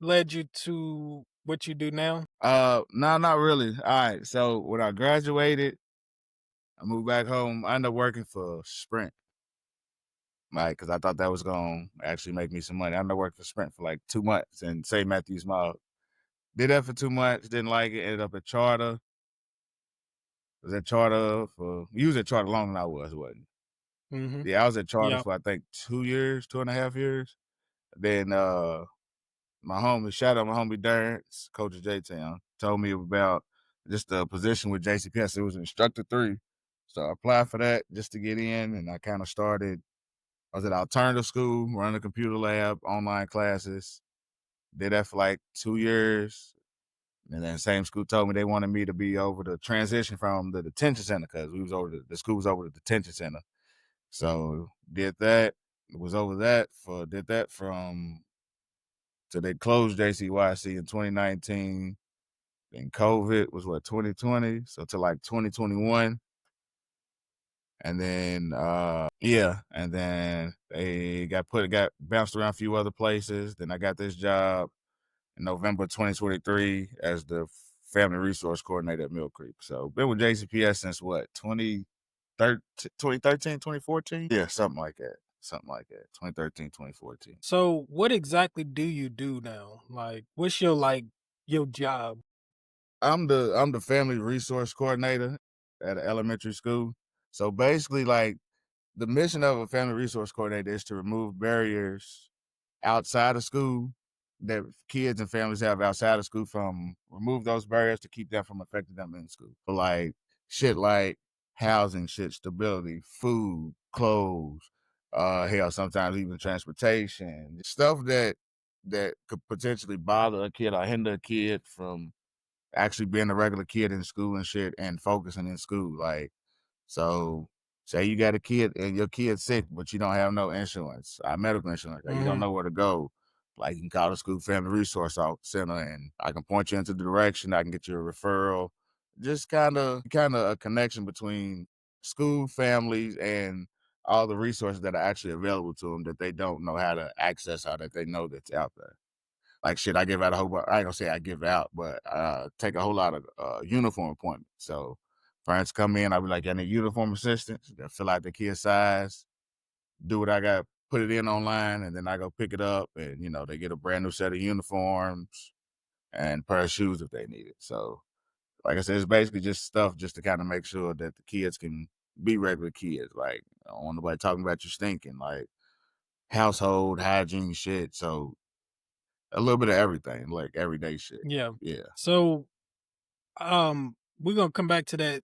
led you to what you do now? No, not really. All right. So when I graduated, I moved back home. I ended up working for Sprint. Like, because I thought that was going to actually make me some money. I ended up working for Sprint for like 2 months in St. Matthews Mall. Did that for 2 months, didn't like it, ended up at Charter. Was at Charter you was at Charter longer than I was, wasn't you? Mm-hmm. Yeah, I was at Charter Yep. for I think 2 years, 2.5 years. Then my homie, shout out my homie Darren, coach of J-Town, told me about just the position with JCPS. It was instructor 3. So I applied for that just to get in, and I kind of started. I was at alternative school, running a computer lab, online classes. Did that for like 2 years. And then same school told me they wanted me to be over the transition from the detention center, because we was over the school was over the detention center. So did that. Was over that did that from so they closed JCYC in 2019. Then COVID was 2020, so to like 2021. And then and then they got bounced around a few other places. Then I got this job in November 2023 as the family resource coordinator at Mill Creek. So been with JCPS since what, 2013, 2014? Yeah, something like that. 2013, 2014. So what exactly do you do now? Like, what's your job? I'm the family resource coordinator at an elementary school. So basically, like, the mission of a family resource coordinator is to remove barriers outside of school that kids and families have outside of school, remove those barriers to keep them from affecting them in school. But like shit like housing, stability, food, clothes, hell, sometimes even transportation, stuff that could potentially bother a kid or hinder a kid from actually being a regular kid in school and shit and focusing in school. Like, so Say you got a kid and your kid's sick, but you don't have no insurance, medical insurance, or you don't know where to go. Like, you can call the school family resource center, and I can point you into the direction. I can get you a referral. Just kind of a connection between school families and all the resources that are actually available to them that they don't know how to access, or that they know that's out there. Like, shit, I give out a whole I ain't gonna say I give out, but take a whole lot of uniform appointments. So parents come in, I'll be like, I need uniform assistance. They'll fill out the kid's size, do what I got, put it in online, and then I go pick it up, and they get a brand new set of uniforms and a pair of shoes if they need it. So, like I said, it's basically just stuff just to kind of make sure that the kids can be regular kids. Like, I don't want nobody talking about you stinking, like household hygiene shit. So a little bit of everything, like everyday shit. Yeah. Yeah. So, we're gonna come back to that.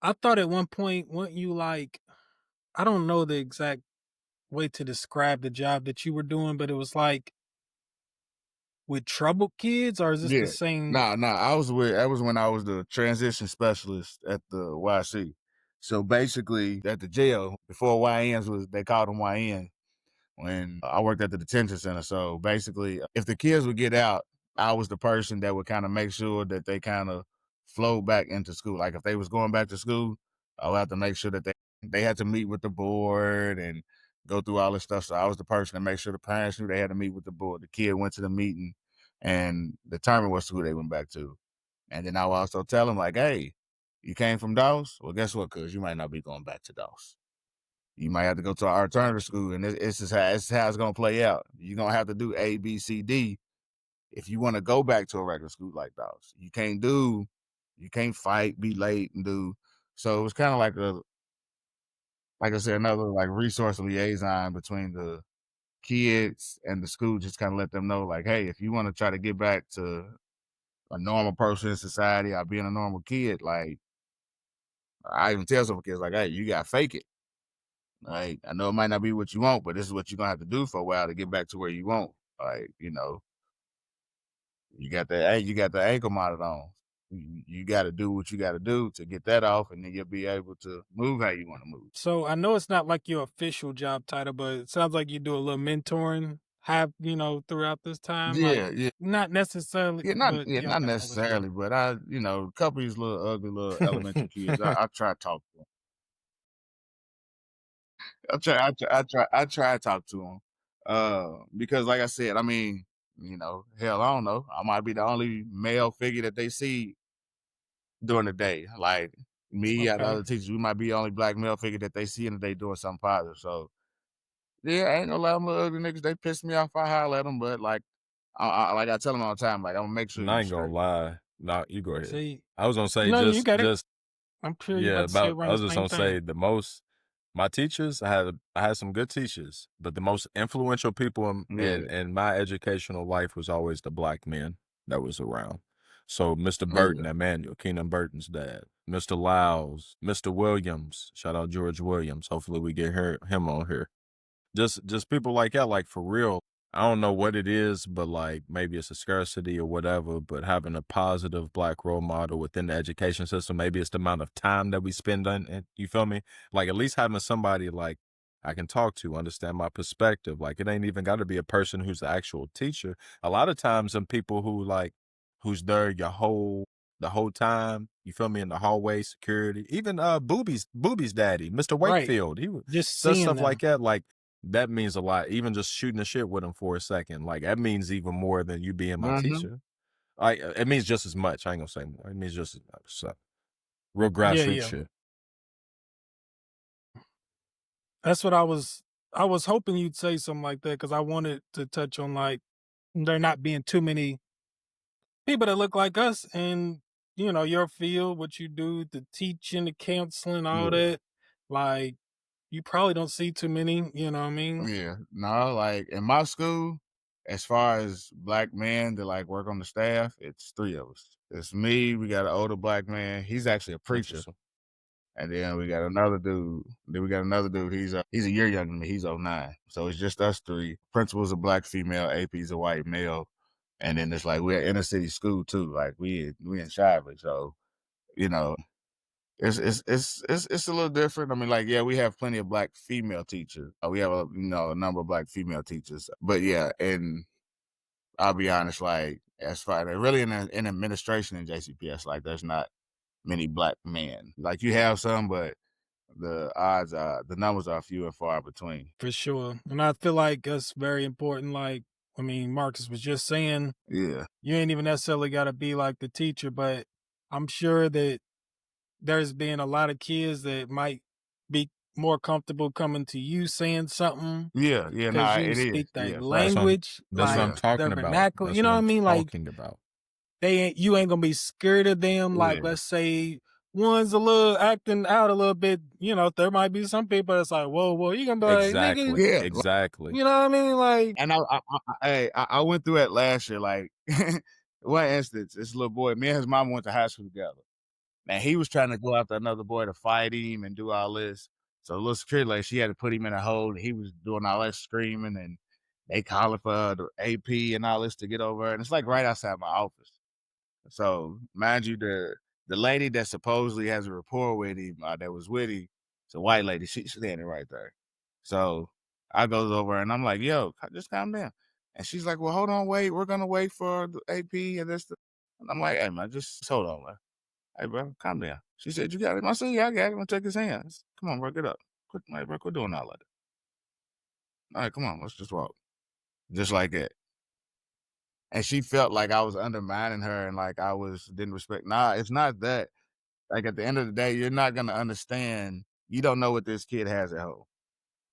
I thought at one point, weren't you like, I don't know the exact way to describe the job that you were doing, but it was like with troubled kids, or is this the Yeah. same? Nah. That was when I was the transition specialist at the YC. So basically, at the jail, before YNs they called them YN, when I worked at the detention center. So basically, if the kids would get out, I was the person that would kind of make sure that they kind of flow back into school. Like, if they was going back to school, I would have to make sure that they had to meet with the board and go through all this stuff. So I was the person to make sure the parents knew they had to meet with the board. The kid went to the meeting and determined what school they went back to. And then I would also tell them, like, hey, you came from Dawes? Well, guess what? Because you might not be going back to Dawes. You might have to go to our alternative school, and this is how it's going to play out. You're going to have to do A, B, C, D if you want to go back to a regular school like Dawes. You can't fight, be late, and do. So it was kind of like I said, another like resource liaison between the kids and the school, just kind of let them know, like, hey, if you want to try to get back to a normal person in society or being a normal kid, like, I even tell some kids, like, hey, you got to fake it. Like, I know it might not be what you want, but this is what you're gonna have to do for a while to get back to where you want. Like, you got the ankle monitor on. You got to do what you got to do to get that off, and then you'll be able to move how you want to move. So I know it's not like your official job title, but it sounds like you do a little mentoring, throughout this time. Like, Yeah. not necessarily, but Not okay, I understand. necessarily, but a couple of these little ugly little elementary kids, I try to talk to them. I try to talk to them. Because like I said, I mean, hell, I don't know. I might be the only male figure that they see during the day. Like me and the Okay. other teachers, we might be the only black male figure that they see in the day doing something positive. So yeah, I ain't gonna lie, them little ugly niggas, they piss me off. I holler at them, but like, I tell them all the time, like, I'm gonna make sure And I you ain't gonna straight. lie. Nah, you go ahead. See, I was gonna say no, you got it. just I'm sure you're yeah, about to say about around I the was just same gonna say thing. my teachers, I had some good teachers, but the most influential people Yeah, in my educational life was always the black men that was around. So Mr. Burton, yeah, Emmanuel, Keenan Burton's dad, Mr. Lyles, Mr. Williams, shout out George Williams. Hopefully we get him on here. Just people like that, like for real. I don't know what it is, but like maybe it's a scarcity or whatever, but having a positive black role model within the education system, maybe it's the amount of time that we spend on it. You feel me? Like at least having somebody like I can talk to, understand my perspective. Like it ain't even got to be a person who's the actual teacher. A lot of times some people who's there the whole time, you feel me, in the hallway, security, even Booby's daddy, Mr. Right. Wakefield, Just does seeing stuff like them. that. Like that means a lot. Even just shooting the shit with him for a second, like that means even more than you being my hmm teacher. It means just as much. I ain't gonna say more. It means just as much. So, real Yeah, grassroots yeah. shit. That's what I was hoping you'd say something like that, because I wanted to touch on, like, there not being too many people that look like us in, your field, what you do, the teaching, the counseling, all yeah, that. Like, you probably don't see too many, you know what I mean? yeah. No, like in my school, as far as black men that like work on the staff, it's three of us. It's me. We got an older black man. He's actually a That's preacher. what's up. And then we got another dude. Then we got another dude. He's a year younger than me. He's '09. So it's just us three. Principal's a black female. AP's a white male. And then it's like we're inner city school too. Like we in Shively. So, you know, It's a little different. I mean, like, yeah, we have plenty of black female teachers. We have a number of black female teachers. But yeah, and I'll be honest, like as far as really in administration in JCPS, like there's not many black men. Like you have some, but the numbers are few and far between. For sure. And I feel like that's very important. Like, I mean, Marcus was just saying, Yeah. you ain't even necessarily got to be like the teacher, but I'm sure that there's been a lot of kids that might be more comfortable coming to you saying something Yeah, no, because you it is. speak that Yeah, language, That's what like I'm talking their about. vernacular. That's You know what I I'm mean? Like talking about. you ain't gonna be scared of them. Like, Yeah. let's say one's a little acting out a little bit. You know, there might be some people that's like, whoa, you gonna be like, Exactly. nigga, Yeah. Exactly. you know what I mean? Like, And I went through it last year. Like, one instance, this little boy, me and his mom went to high school together. And he was trying to go after another boy to fight him and do all this. So the little security lady, she had to put him in a hold. He was doing all that screaming, and they calling for the AP and all this to get over. And it's like right outside my office. So mind you, the lady that supposedly has a rapport with him, that was with him, it's a white lady. She's standing right there. So I goes over and I'm like, yo, just calm down. And she's like, well, hold on, wait. We're gonna wait for the AP and this. And I'm like, hey man, just hold on, man. Hey bro, calm down. She said, you got him. I said, yeah, I got him. I'm gonna take his hands. Come on, bro, get up. Quit doing all that. All right, come on, let's just walk. Just like that. And she felt like I was undermining her and like didn't respect. Nah, it's not that. Like at the end of the day, you're not gonna understand. You don't know what this kid has at home.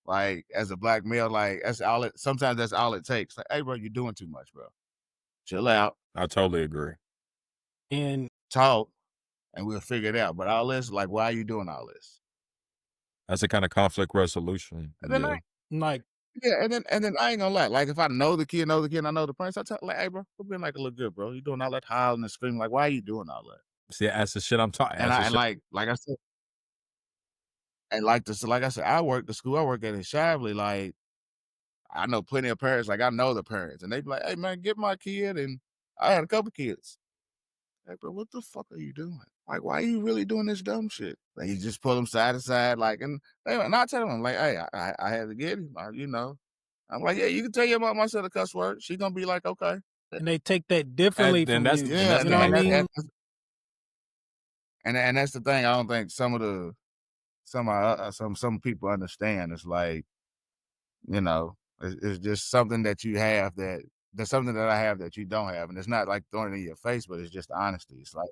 Like as a black male, like sometimes that's all it takes. Like, hey bro, you're doing too much, bro. Chill out, I totally agree. and talk, and we'll figure it out. But all this, like, why are you doing all this? That's a kind of conflict resolution. And then Yeah. like, yeah, and then I ain't gonna lie. Like if I know the kid, and I know the parents, I tell like, hey bro, quit being like a little good, bro. You doing all that hollering and screaming. Like, why are you doing all that? See, that's the shit I'm talking. And like I said, and like I said, the school I work at in Shively, like I know plenty of parents, like I know the parents, and they be like, hey man, get my kid. And I had a couple kids. Hey bro, what the fuck are you doing? Like, why are you really doing this dumb shit? Like you just pull them side to side, like, and I tell them, like, hey, I had to get him, you know. I'm like, yeah, you can tell your mom I said a cuss word. She gonna be like, okay. and they take that differently from that's- you. and that's You the know what I main mean? And that's the thing. I don't think some people understand. It's like, you know, it's just something that you have there's something that I have that you don't have, and it's not like throwing it in your face, but it's just honesty. It's like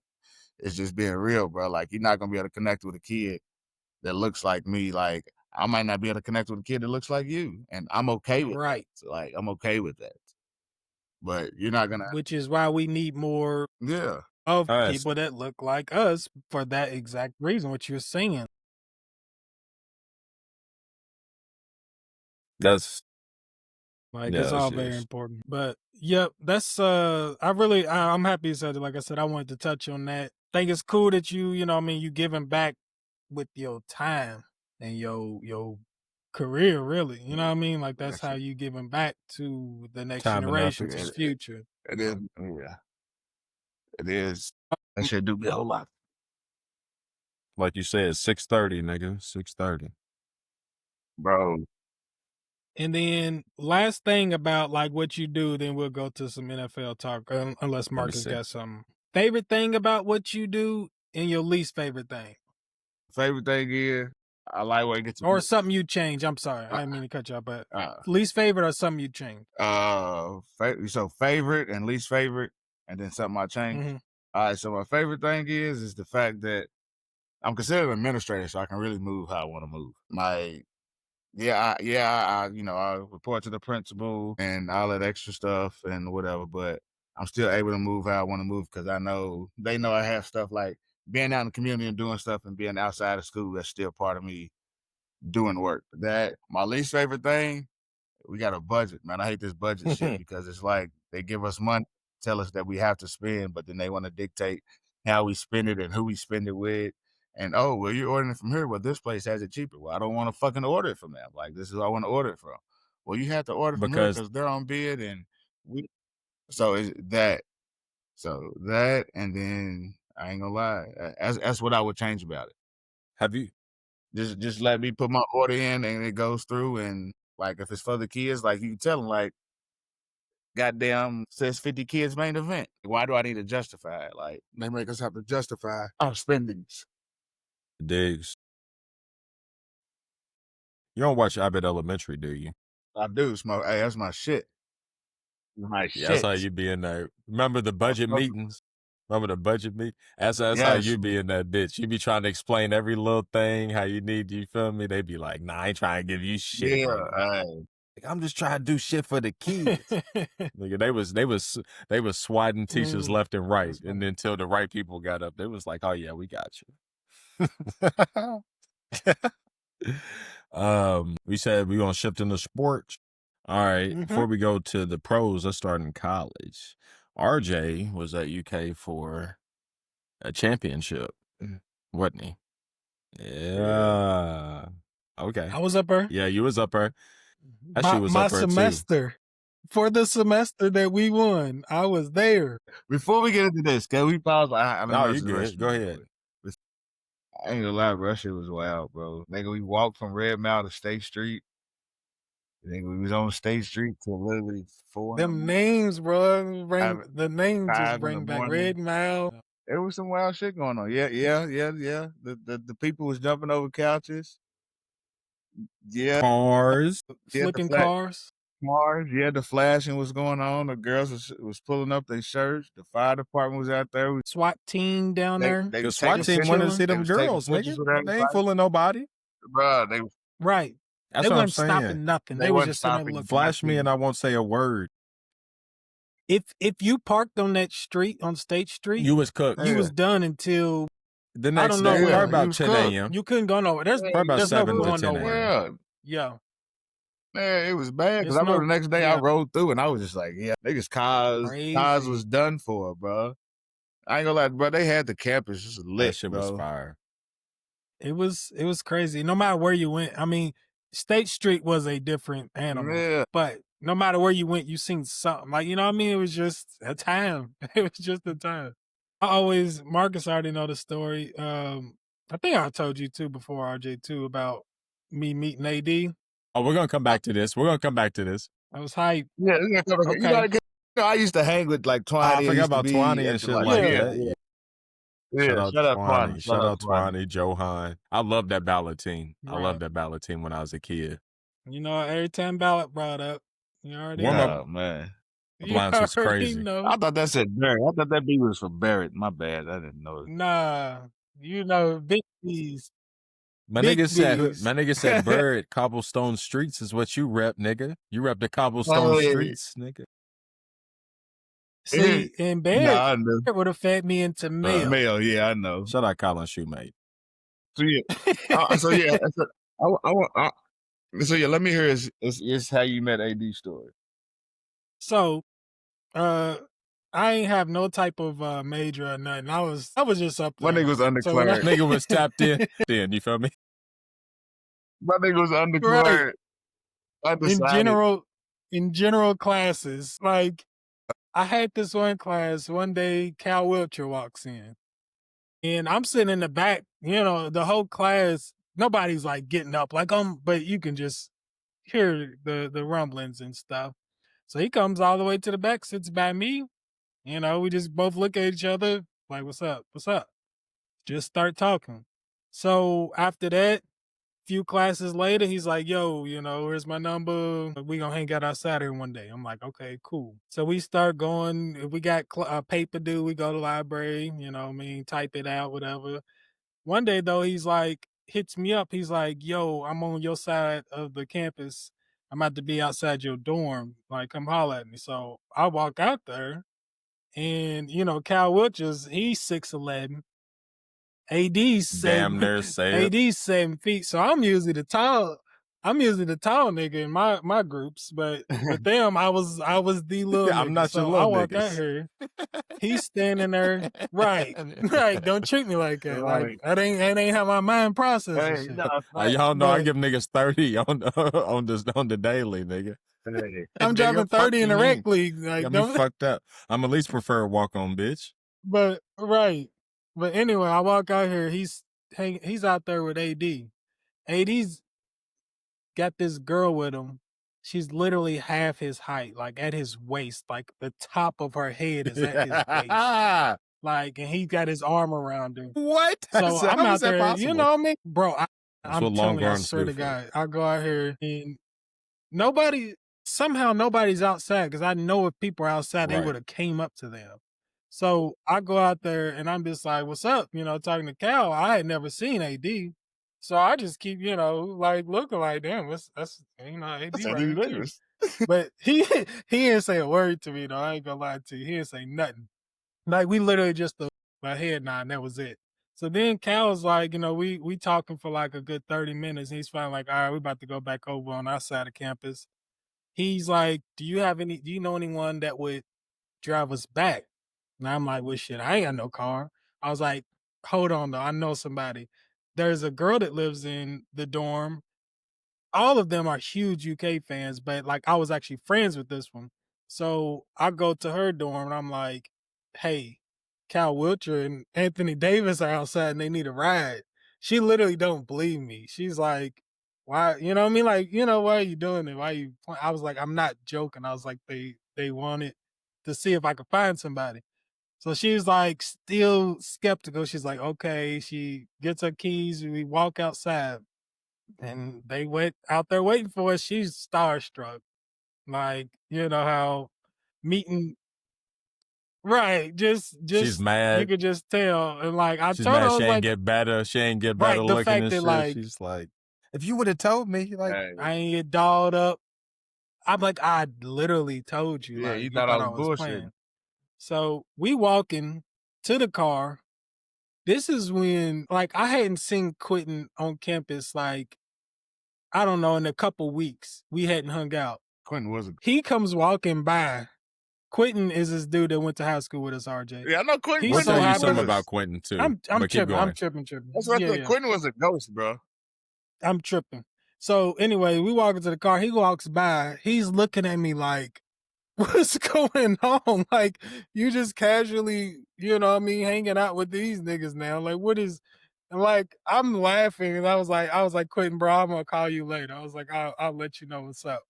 it's just being real, bro. Like you're not gonna be able to connect with a kid that looks like me. Like I might not be able to connect with a kid that looks like you, and I'm okay with Right. that. So, like I'm okay with that. But you're not gonna. Which is why we need more Yeah. of Us. people that look like us for that exact reason, what you're saying. That's Like Yeah, it's all that's very yes. important. But yep, that's I'm happy you said it. Like I said, I wanted to touch on that. I think it's cool that you know what I mean, you giving back with your time and your career really. You know what I mean? Like that's how you giving back to the next Time and generation, effort. to the future. It is. Yeah. It is. That shit do me a whole lot. Like you said, 6:30, nigga. 6:30. Bro. And then last thing about like what you do, then we'll go to some NFL talk, unless Marcus see. got some favorite thing about what you do and your least favorite thing. Favorite thing is I like where it gets Or something you change. I'm sorry. I didn't mean to cut you off, but least favorite or something you change. So favorite and least favorite, and then something I change. Mhm. All right, so my favorite thing is the fact that I'm considered an administrator, so I can really move how I want to move. I I report to the principal and all that extra stuff and whatever, but I'm still able to move how I want to move because they know I have stuff like being out in the community and doing stuff and being outside of school. That's still part of me doing work. That my least favorite thing, we got a budget, man. I hate this budget shit because it's like they give us money, tell us that we have to spend, but then they want to dictate how we spend it and who we spend it with. And oh, well, you're ordering it from here. Well, this place has it cheaper. Well, I don't want to fucking order it from them. Like this is who I want to order it from. Well, you have to order from here because they're on bid, and we. So is that. So that, and then I ain't gonna lie. That's what I would change about it. Have you? Just let me put my order in and it goes through. And like if it's for the kids, like you can tell them like, goddamn says 50 kids main event. Why do I need to justify it? Like they make us have to justify our spendings. Diggs. You don't watch Abbott Elementary, do you? I do smoke. Hey, that's my shit. My Yeah, shit. that's how you be in there. Remember the budget meetings? Remember the budget meet? That's how Yes. you be in that bitch. You be trying to explain every little thing, how you need, you feel me? They be like, nah, I ain't trying to give you shit, Yeah, bro. Like, I'm just trying to do shit for the kids. Nigga, they was swatting teachers left and right. And then until the right people got up, they was like, oh yeah, we got you. We said we gonna shift into sports. All right, before we go to the pros, let's start in college. RJay was at UK for a championship, wasn't he? Yeah. Okay. I was up there. Yeah, you was up there. That shit was my up there semester. For the semester that we won, I was there. Before we get into this, can we pause? No, you good. Go ahead. I ain't gonna lie, bro. That shit was wild, bro. Nigga, we walked from Red Mile to State Street. Nigga, we was on State Street till literally 4. Them names, bro. The names just bring back Red Mile. There was some wild shit going on. Yeah. The people was jumping over couches. Yeah. Cars. Flipping cars. Yeah, the flashing was going on. The girls was pulling up their shirts. The fire department was out there. SWAT team down there. The SWAT team wanted to see them girls, nigga. They ain't fooling nobody. Bro, right. That's they what I'm wasn't saying. stopping nothing. They was just stopping. Flash me and I won't say a word. If you parked on that street, on State Street, you was cooked. You was done until the next I don't know, day. Probably about 10 a.m. You couldn't go nowhere. There's probably about 7 no to 10 a.m. Yeah. Man, it was bad because I remember the next day I rode through and I was just like, yeah, niggas cars was done for, bro. I ain't gonna lie, bro. They had the campus just lit. That shit was fire. It was crazy. No matter where you went, I mean, State Street was a different animal. Yeah. But no matter where you went, you seen something. Like, you know what I mean? It was just a time. It was just a time. Marcus already know the story. I think I told you too before, RJ, too, about me meeting AD. Oh, we're gonna come back to this. I was hyped. Yeah, okay. You gotta get, I used to hang with like Twani. I forgot about Twani and shit like that. Yeah, shout out Twani. Shout out Twani, Johan. I love that ballot team. Right. I love that ballot team when I was a kid. You know, every time ballot brought up, you already know. Man. Appliance was crazy. Know. I thought that said Barrett. I thought that B was for Barrett. My bad. I didn't know. Nah, you know, Big B's. My nigga said Bird, cobblestone streets is what you rep, nigga. You rep the cobblestone streets, nigga. See, and Barrett would have fed me into mail. Mail, yeah, I know. Shout out Colin Shoemate. So yeah, so let me hear is how you met AD story. So, I ain't have no type of major or nothing. I was just up there. My nigga was undeclared. Nigga was tapped in. Then you feel me? My nigga was undeclared. Right. In general classes, like I had this one class. One day, Cal Wiltshire walks in, and I'm sitting in the back. You know, the whole class, nobody's like getting up, like but you can just hear the rumblings and stuff. So he comes all the way to the back, sits by me. You know, we just both look at each other like, "What's up? What's up?" Just start talking. So after that, few classes later, he's like, "Yo, you know, here's my number. We gonna hang out outside here one day." I'm like, "Okay, cool." So we start going. If we got paper due, we go to the library. You know, what I mean, type it out, whatever. One day though, he's like, hits me up. He's like, "Yo, I'm on your side of the campus. I'm about to be outside your dorm. Like, come holler at me." So I walk out there, and you know, Cal Wiltshire, he's 6'11". AD's 7 feet. So I'm usually the tall nigga in my groups, but with them I was the little I'm nigga. not so your little I walk niggas. out here. He's standing there. Right. Right. Don't treat me like that. Right. Like that ain't how my mind processes. Hey, y'all know I give niggas 30 on the daily, nigga. Hey. I'm dropping 30 in the rec league. Like, got me fucked up. I'm at least prefer a walk on, bitch. But right. But anyway, I walk out here. He's he's out there with AD. AD's got this girl with him. She's literally half his height, like at his waist, like the top of her head is at his waist. Like, and he got his arm around her. What? So I'm How out is that there, possible? you know what I mean? Bro, That's what I'm long telling you, I arms swear do to for you. God, I go out here and somehow nobody's outside because I know if people are outside, they Right. would have came up to them. So I go out there and I'm just like, what's up? You know, talking to Cal. I had never seen AD. So I just keep, you know, like looking like, damn, that's you know, AD That's right how here these too. niggas. But he didn't say a word to me though. I ain't gonna lie to you. He didn't say nothing. Like we literally just a head nod and that was it. So then Cal's like, you know, we talking for like a good 30 minutes. And he's finally like, all right, we about to go back over on our side of campus. He's like, do you know anyone that would drive us back? And I'm like, well, shit, I ain't got no car. I was like, hold on though, I know somebody. There's a girl that lives in the dorm. All of them are huge UK fans, but like I was actually friends with this one. So I go to her dorm and I'm like, hey, Cal Wilcher and Anthony Davis are outside and they need a ride. She literally don't believe me. She's like, why, you know what I mean? Like, you know, why are you doing it? Why are you I was like, I'm not joking. I was like, they wanted to see if I could find somebody. So she's like still skeptical. She's like, okay. She gets her keys. We walk outside and they went out there waiting for us. She's starstruck. Like, you know how meeting right, just She's you mad. could just tell. And like I She's told her, mad I was she ain't like, get better. She ain't get right, better the looking fact and that shit. like She's like, if you would have told me, like, Hey, I ain't get dolled up. I'm like, I literally told you, yeah, like you you thought I thought was I was bullshitting. playing. So we walking to the car. This is when like I hadn't seen Quentin on campus like I don't know in a couple weeks. We hadn't hung out. Quentin was a He comes walking by. Quentin is this dude that went to high school with us, RJay. yeah. I know Quentin. He's we'll so tell you happy. something about Quentin too. I'm but keep tripping. going. I'm tripping. That's what I Yeah, said. yeah. Quentin was a ghost, bro. I'm tripping. So anyway, we walk into the car. He walks by. He's looking at me like, what's going on? Like, you just casually, you know what I mean, hanging out with these niggas now. Like, what is and like I'm laughing and I was like, Quentin, bro, I'm gonna call you later. I was like, I'll let you know what's up.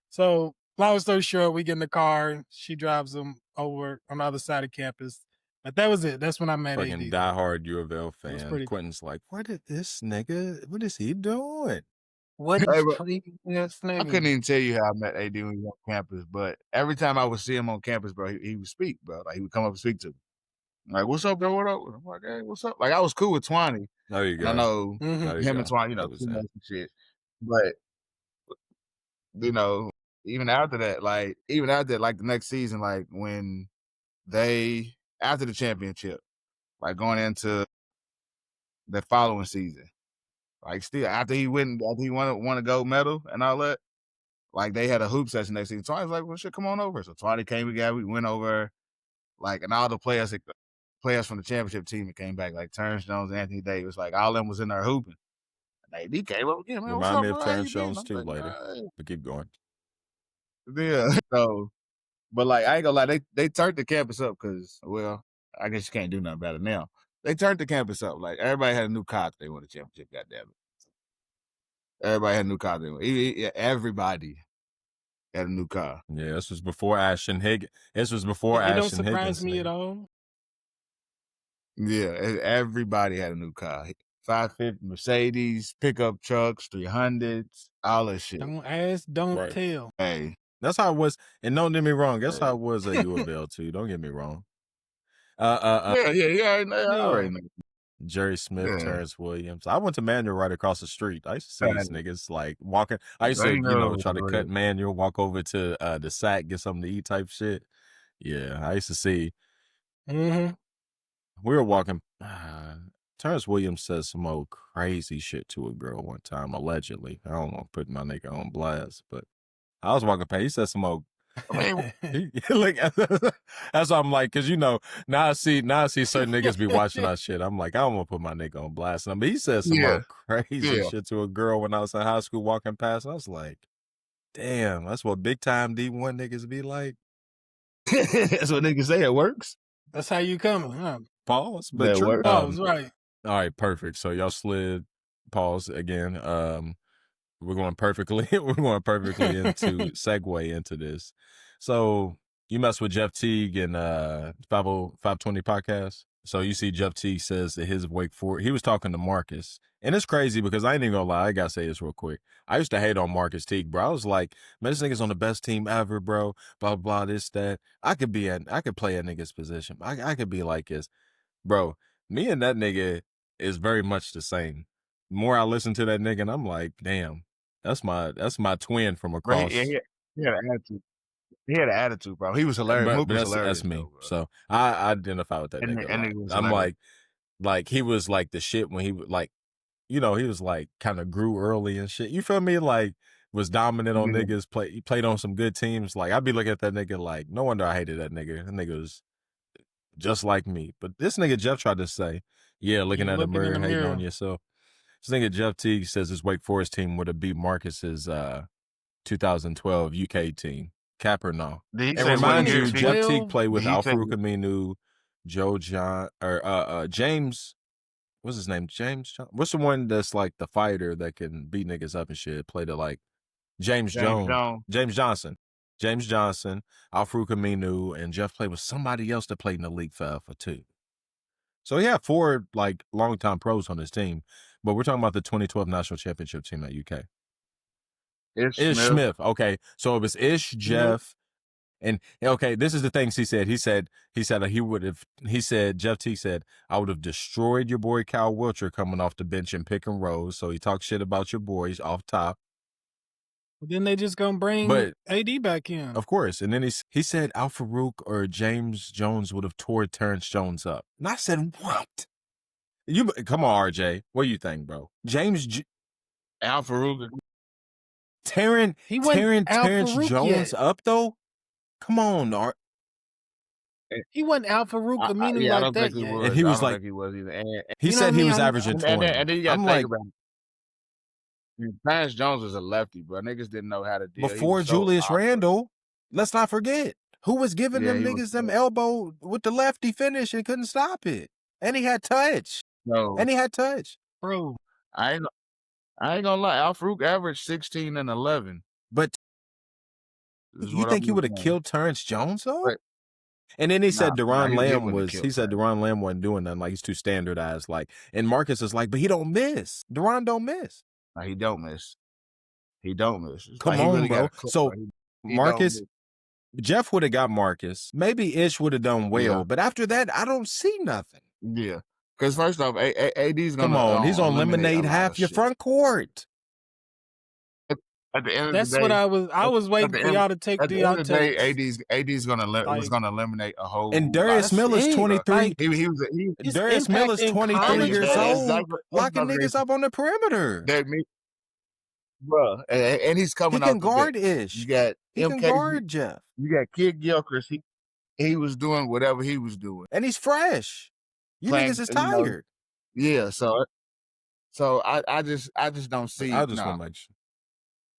So long story short, we get in the car. She drives him over on the other side of campus. But that was it. That's when I met Fucking AD. diehard U of L It was fan. pretty Quentin's like, what is this nigga? What is he doing? What Hey, is bro, crazy ass I nigga? couldn't even tell you how I met AD when he was on campus, but every time I would see him on campus, bro, he would speak, bro. Like he would come up and speak to me. Like, what's up, bro? What up? I'm like, hey, what's up? Like I was cool with Twani. There you And I go. know There you him go. and Twani, you know, That was it. teammates and shit. But you know, even after that, like the next season, like when they after the championship, like going into the following season, like still after he won a gold medal and all that, like they had a hoop session next season. Twani was like, well, shit, come on over. So Twani came together, we went over, like, and all the players from the championship team that came back, like Terrence Jones, Anthony Davis, like all them was in there hooping. And they came up again, man. What's Remind up, me of bro? How Terrence you been? Jones I'm too like, later. But keep going. yeah. So, but like I ain't gonna lie, they turned the campus up because, well, I guess you can't do nothing about it now. They turned the campus up. Like everybody had a new car. They won the championship. Goddamn it! Everybody had a new car. Everybody had a new car. Yeah, this was before Ashton Higgins. This was before It don't Ashton surprise Higgins. me nigga. at all. Yeah, everybody had a new car. 550 Mercedes, pickup trucks, 300s, all that shit. Don't ask, don't Right. tell. Hey, That's how it was. And don't get me wrong. That's how it was at U of L too. Don't get me wrong. yeah. I already know. Jerry Smith, Yeah. Terrence Williams. I went to Manual right across the street. I used to see these Manual. niggas like walking. I used to, try to cut Manual, walk over to the sack, get something to eat type shit. Yeah, I used to see. Mm-hmm. We were walking. Terrence Williams said some old crazy shit to a girl one time, allegedly. I don't want to put my nigga on blast, but I was walking past. He said some old. Like that's why I'm like, cause now I see certain niggas be watching our shit. I'm like, I don't want to put my nigga on blast. But he said some old crazy shit to a girl when I was in high school walking past. I was like, damn, that's what big time D1 niggas be like. That's what niggas say. It works. That's how you coming, huh? Pause, but That true. works. Pause, right. All right, perfect. So y'all slid. Pause again. We're going perfectly. We're going perfectly into segue into this. So you mess with Jeff Teague and 520 podcast. So you see Jeff Teague says that his Wake Forest. He was talking to Marcus, and it's crazy because I ain't even gonna lie. I gotta say this real quick. I used to hate on Marcus Teague, bro. I was like, man, this nigga's on the best team ever, bro. Blah blah this that. I could play a nigga's position. I could be like this, bro. Me and that nigga is very much the same. The more I listen to that nigga, and I'm like, damn. That's my twin from across. He had an attitude. He had an attitude, bro. He was hilarious. But that's me. Though, so I identify with that nigga. I'm like he was like the shit when he was like, he was like kind of grew early and shit. You feel me? Like was dominant on niggas. He played on some good teams. Like I'd be looking at that nigga like, no wonder I hated that nigga. That nigga was just like me. But this nigga Jeff tried to say, yeah, looking at the mirror and hating on yourself. This nigga Jeff Teague says his Wake Forest team would have beat Marcus's 2012 UK team. Cap or no? And remind you, Jeff Teague played with Al-Farouq Aminu, James. What's his name? James. What's the one that's like the fighter that can beat niggas up and shit? Played it like James Jones. James Johnson. Al-Farouq Aminu, and Jeff played with somebody else that played in the league for too. So he had 4 like longtime pros on his team, but we're talking about the 2012 national championship team at UK. Ish Smith. Okay, so it was Ish, Jeff, and okay. This is the things he said. He said he would have. He said Jeff T said I would have destroyed your boy Cal Wilcher coming off the bench and pick and rolls. So he talked shit about your boys off top. But then they just gonna bring AD back in, of course. And then he said Al-Farouq or James Jones would have tore Terrence Jones up. And I said, what? You come on, RJ. What do you think, bro? Al-Farouq. Terrence Jones up though? Come on, he wasn't Al-Farouq Aminu like that yet. And he was like, he was either. And, he said he was averaging 20. And then you gotta think about it. Terrence Jones was a lefty, bro. Niggas didn't know how to deal. Before Julius Randle, let's not forget, who was giving them niggas them elbow with the lefty finish and couldn't stop it. And he had touch. Bro. I ain't gonna lie. Al-Farouq averaged 16 and 11. But you think he would have killed Terrence Jones though? But, and then he said Deron Lamb wasn't doing nothing. Like he's too standardized. Like, and Marcus is like, but he don't miss. Deron don't miss. No, he don't miss. Come on, really bro. So Marcus, Jeff would have got Marcus. Maybe Ish would have done well, but after that, I don't see nothing. Yeah. Because first off, AD's gonna come on. He's gonna eliminate half your front court. At the end of That's the day, what I was waiting for y'all to take. At the end of the day, AD's gonna eliminate a whole. And Darius Miller's 23. Darius Miller's 23 years old, locking niggas up on the perimeter. Bro, and he's coming. He can guard Ish. You got he can guard Jeff. You got Kid Gilchrist. He was doing whatever he was doing, and he's fresh. You niggas is tired. Yeah, so I just don't see. I just want to make sure.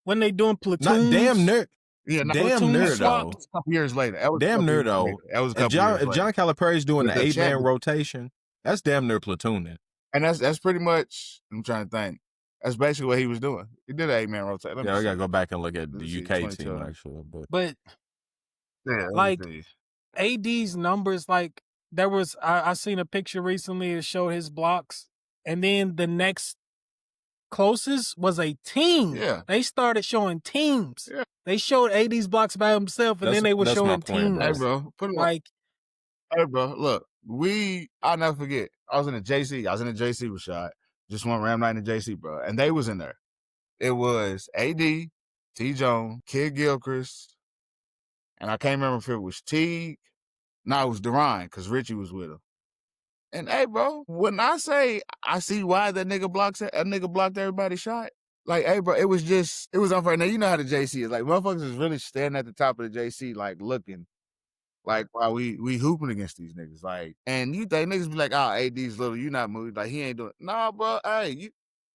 When they doing platoons, not damn near. Yeah, damn near though. A couple years later, damn near though. That was if John Calipari's doing the 8-man rotation, that's damn near platooning. And that's pretty much. I'm trying to think. That's basically what he was doing. He did an 8-man rotation. I gotta go back and look at the UK team actually, but yeah, like AD's numbers, like there was I seen a picture recently that showed his blocks, and then the next closest was a team. Yeah. They started showing teams. Yeah. They showed AD's blocks by himself, and then they were showing teams. Hey, bro. Hey, bro, look. I'll never forget. I was in the JC. Rashad. Just one Ram night in the JC, bro. And they was in there. It was AD, T. Jones, Kid Gilchrist, and I can't remember if it was Teague. No, it was Deron, because Richie was with him. And hey, bro, when I say I see why that nigga blocked everybody's shot, like, hey, bro, it was unfair. Now, you know how the JC is. Like, motherfuckers is really standing at the top of the JC, like, looking, like, while we hooping against these niggas. Like, and you think niggas be like, oh, AD's little, you not moving. Like, he ain't doing it. Nah, bro, hey,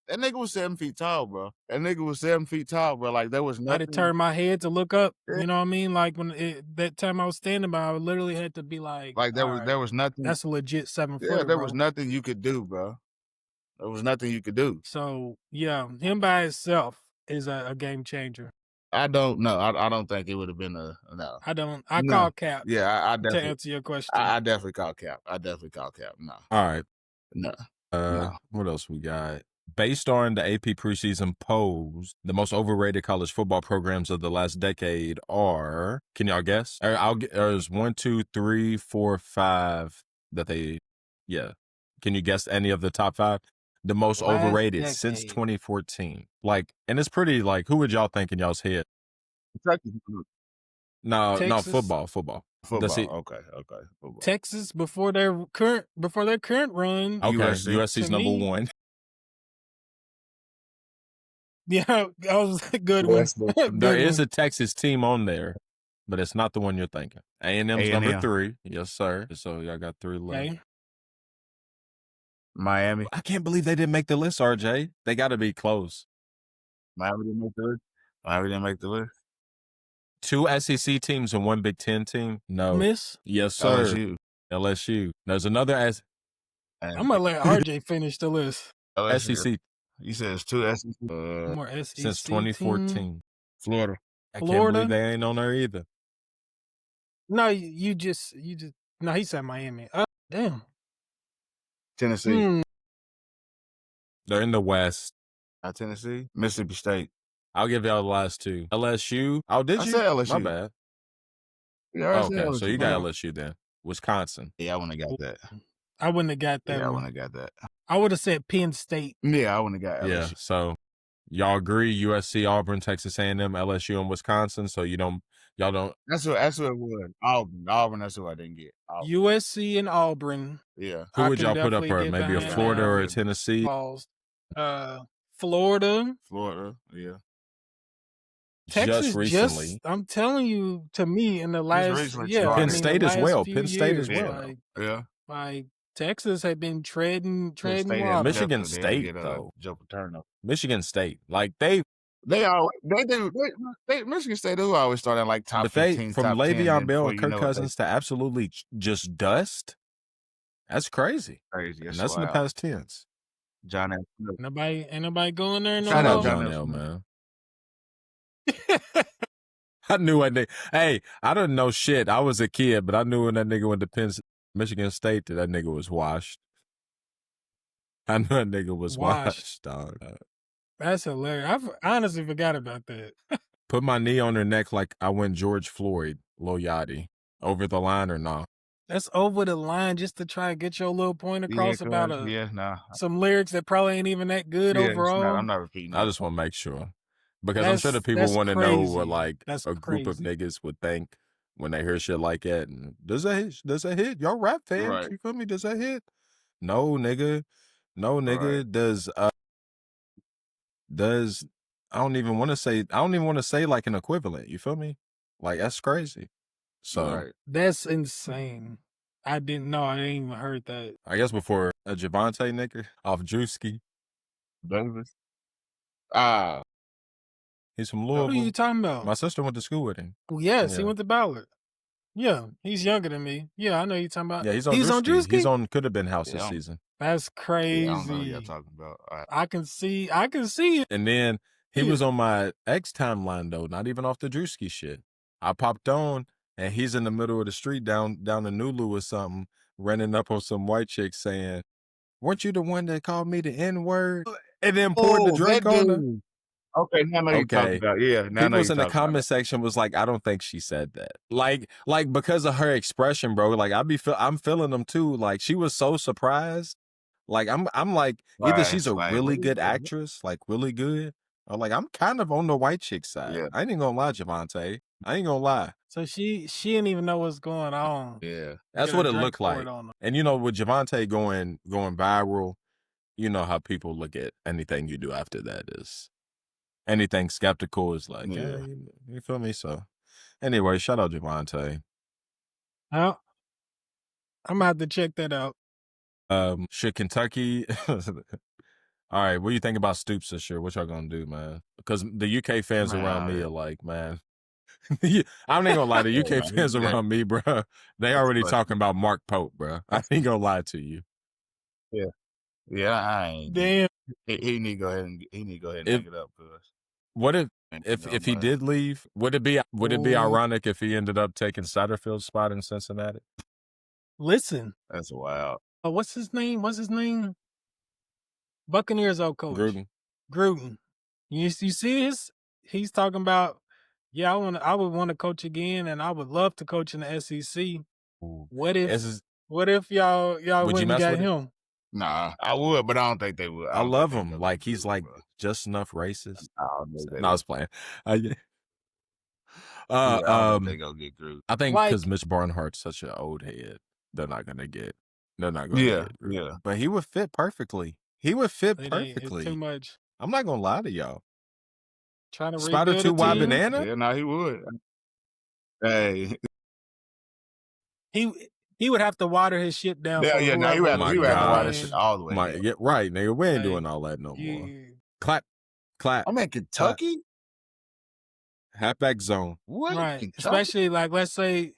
that nigga was 7 feet tall, bro. Like, there was nothing. I had to turn my head to look up. Yeah. You know what I mean? Like, that time I was standing by, I literally had to be like, there was nothing. That's a legit 7 foot. Yeah, there was nothing you could do, bro. There was nothing you could do. So yeah, him by himself is a game changer. I don't know. I don't think it would have been a no. I No. call cap. Yeah, I to definitely answer your question. I definitely call cap. I definitely call cap. No. All right. No. No. What else we got? Based on the AP preseason polls, the most overrated college football programs of the last decade are, can y'all guess? There's 1, 2, 3, 4, 5 that they, yeah. Can you guess any of the top 5? The most Last overrated since decade. 2014. Like, and it's pretty, like, who would y'all think in y'all's head? Kentucky. No, Texas? football. Football. Okay. Football. Texas before their current run. Okay, USC. USC's To number me- 1. Yeah, that was a good one. There is a Texas team on there, but it's not the one you're thinking. A&M's number A&M. 3. Yes, sir. So y'all got 3 left. Okay. Miami. I can't believe they didn't make the list, RJ. They got to be close. Miami didn't make the list. 2 SEC teams and 1 Big Ten team? No. Miss. Yes, sir. LSU. LSU. There's another I'm gonna let RJ finish the list. LSU. SEC You said it's 2 SEC. More SEC since team. 2014. Florida. I can't Florida? believe they ain't on there either. No, you just no. He said Miami. Damn. Tennessee. Hmm. They're in the West. Not Tennessee. Mississippi State. I'll give y'all the last 2. LSU. Oh, did I you? said LSU. My bad. Yeah, I said Okay, so LSU. you got LSU then. Wisconsin. Yeah, I wouldn't have got that. I wouldn't have got that Yeah, I one. wouldn't have got that. I would have said Penn State. Yeah, I wouldn't have got LSU. Yeah, so y'all agree USC, Auburn, Texas A&M, LSU, and Wisconsin. So y'all don't. That's what it was. Auburn. That's who I didn't get. Auburn. USC and Auburn. Yeah. Who I would can y'all put up definitely for? get Maybe a behind Florida that. or a Tennessee? Balls. Florida. Florida. Yeah. Texas Just recently. I'm telling you, to me, in the last recently, yeah, Penn I mean, State the as last well. few Penn State as years, well. Yeah. Like Texas had been treading State water. had Michigan definitely- they State, had to get, though. Joe Paterno. Michigan State. Like they Michigan State do always start at like top but they 15, from top 10, Le'Veon then Bell before and you Kirk know it, Cousins to absolutely just dust. That's crazy. they crazy. And that's in the past tense. John F. Smith. Ain't nobody going there no Shout out more. John L, man. I knew that nigga. Hey, I didn't know shit. I was a kid, but I knew when that nigga went to Michigan State that nigga was washed. I knew that nigga was washed, dog. That's hilarious. I honestly forgot about that. Put my knee on her neck like I went George Floyd, Lil Yachty. Over the line or not? That's over the line just to try and get your little point across about some lyrics that probably ain't even that good overall. I'm not repeating. I just want to make sure. Because I'm sure the people That's want to know crazy. what like That's a group of crazy. niggas would think when they hear shit like that. And does that hit? Y'all rap fans, Right. you feel me? Does that hit? No, nigga. No, nigga. Right. Does I don't even want to say like an equivalent. You feel me? Like that's crazy. So Right. That's insane. I didn't even heard that. I guess before a Javante nigga off Drewski. Davis. He's from Who are you Louisville. talking about? My sister went to school with him. Well, yes, he Yeah. went to Ballard. Yeah, he's younger than me. Yeah, I know you're talking about. Yeah, he's on Drewski. Drewski. He's on Could Have Been House this Yeah. season. That's Yeah, crazy. I don't know what y'all talking about. All right. I can see it. And then he Yeah. was on my ex timeline though, not even off the Drewski shit. I popped on and he's in the middle of the street down in Nulu or something, running up on some white chick saying, "Weren't you the one that called me the N-word?" And then poured the drink that on her. dude. Okay, now I know you're talking Okay. about. Yeah, now I know People was you're in the talking about. comment section was like, I don't think she said that. Like because of her expression, bro. Like I'm feeling them too. Like she was so surprised. Like I'm like either Right, she's a like, really what good is that? actress, like really good, or like I'm kind of on the white chick side. Yeah. I ain't gonna lie, Javante. I ain't gonna lie. So she didn't even know what's going on. Yeah. That's Get what a it drink looked like. poured on her. And you know, with Javante going viral, you know how people look at anything you do after that is anything skeptical is like, Yeah. you feel me? So anyway, shout out Javante. I'm gonna have to check that out. Should Kentucky all right, what do you think about Stoops this year? What y'all gonna do, man? Because the UK fans around me are like, man. I'm not gonna lie, the UK fans around me, bro. They already talking about Mark Pope, bro. I ain't gonna lie to you. Yeah. Yeah, I ain't. Damn. He need to go ahead and If hang it up, cuz. what Ain't if no he money. did leave? Would it be Ooh. ironic if he ended up taking Satterfield's spot in Cincinnati? Listen, That's wild. what's his name? Buccaneers old coach. Gruden. You see he's talking about, yeah, I would want to coach again, and I would love to coach in the SEC. Ooh. What if This is- y'all Would you went and mess got with it? him? Nah, I would, but I don't think they would. I don't think love they him. go Like get he's Gruden, like bro. just enough racist. I don't think they No, I was would. playing. Yeah, I don't think they go get Gruden. I think Like- because Mitch Barnhart's such an old head, they're not gonna get. Yeah, get Gruden. yeah. But he would fit perfectly. He would fit It's perfectly. too much. I'm not gonna lie to y'all. Trying to Spider rebuild 2 a Y team. banana. Yeah, no, he would. Hey, He would have to water his shit down yeah, for yeah. Now whoever. you have My to wire God. this shit all the way down. Yeah, right, nigga. We ain't Like, doing all that no more. you Clap. I'm in Kentucky. Halfback zone. What? right, Kentucky? especially like let's say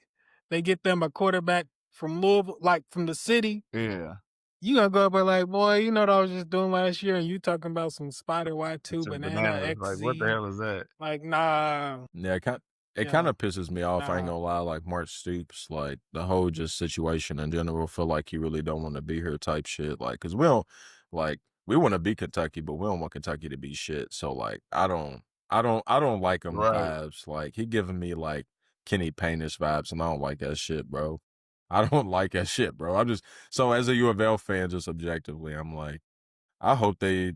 they get them a quarterback from Louisville, like from the city. Yeah. You gonna go up and like, boy, you know what I was just doing last year, and you talking about some Spider Y2 Some banana bananas. XZ. Like, what the hell is that? Like, nah. Yeah, it Yeah. kind of pisses me off. I ain't Nah. gonna lie. Like Mark Stoops, like the whole just situation in general, feel like you really don't want to be here type shit. Like, cause we don't like we want to be Kentucky, but we don't want Kentucky to be shit. So like, I don't like him Right. vibes. Like he giving me like Kenny Payne-ish vibes, and I don't like that shit, bro. I don't like that shit, bro. I'm just so as a U of L fan, just objectively, I'm like, I hope they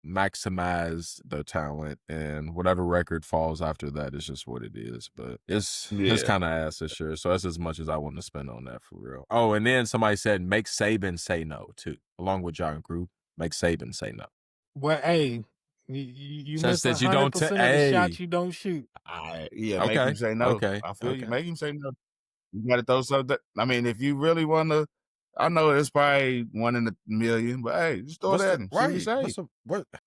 maximize their talent, and whatever record falls after that is just what it is. But it's Yeah. kind of ass this year, so that's as much as I want to spend on that for real. Oh, and then somebody said make Saban say no too, along with John Group. Make Saban say no. Well, hey, you Says miss that you don't 100% of the hey. shots you don't shoot. Yeah, make Okay, him say no. okay, I feel you. okay. Make him say no. You got to throw something. I mean, if you really want to, I know it's probably 1 in a million, but hey, just throw What's that the- in. See what he right? say. What's the-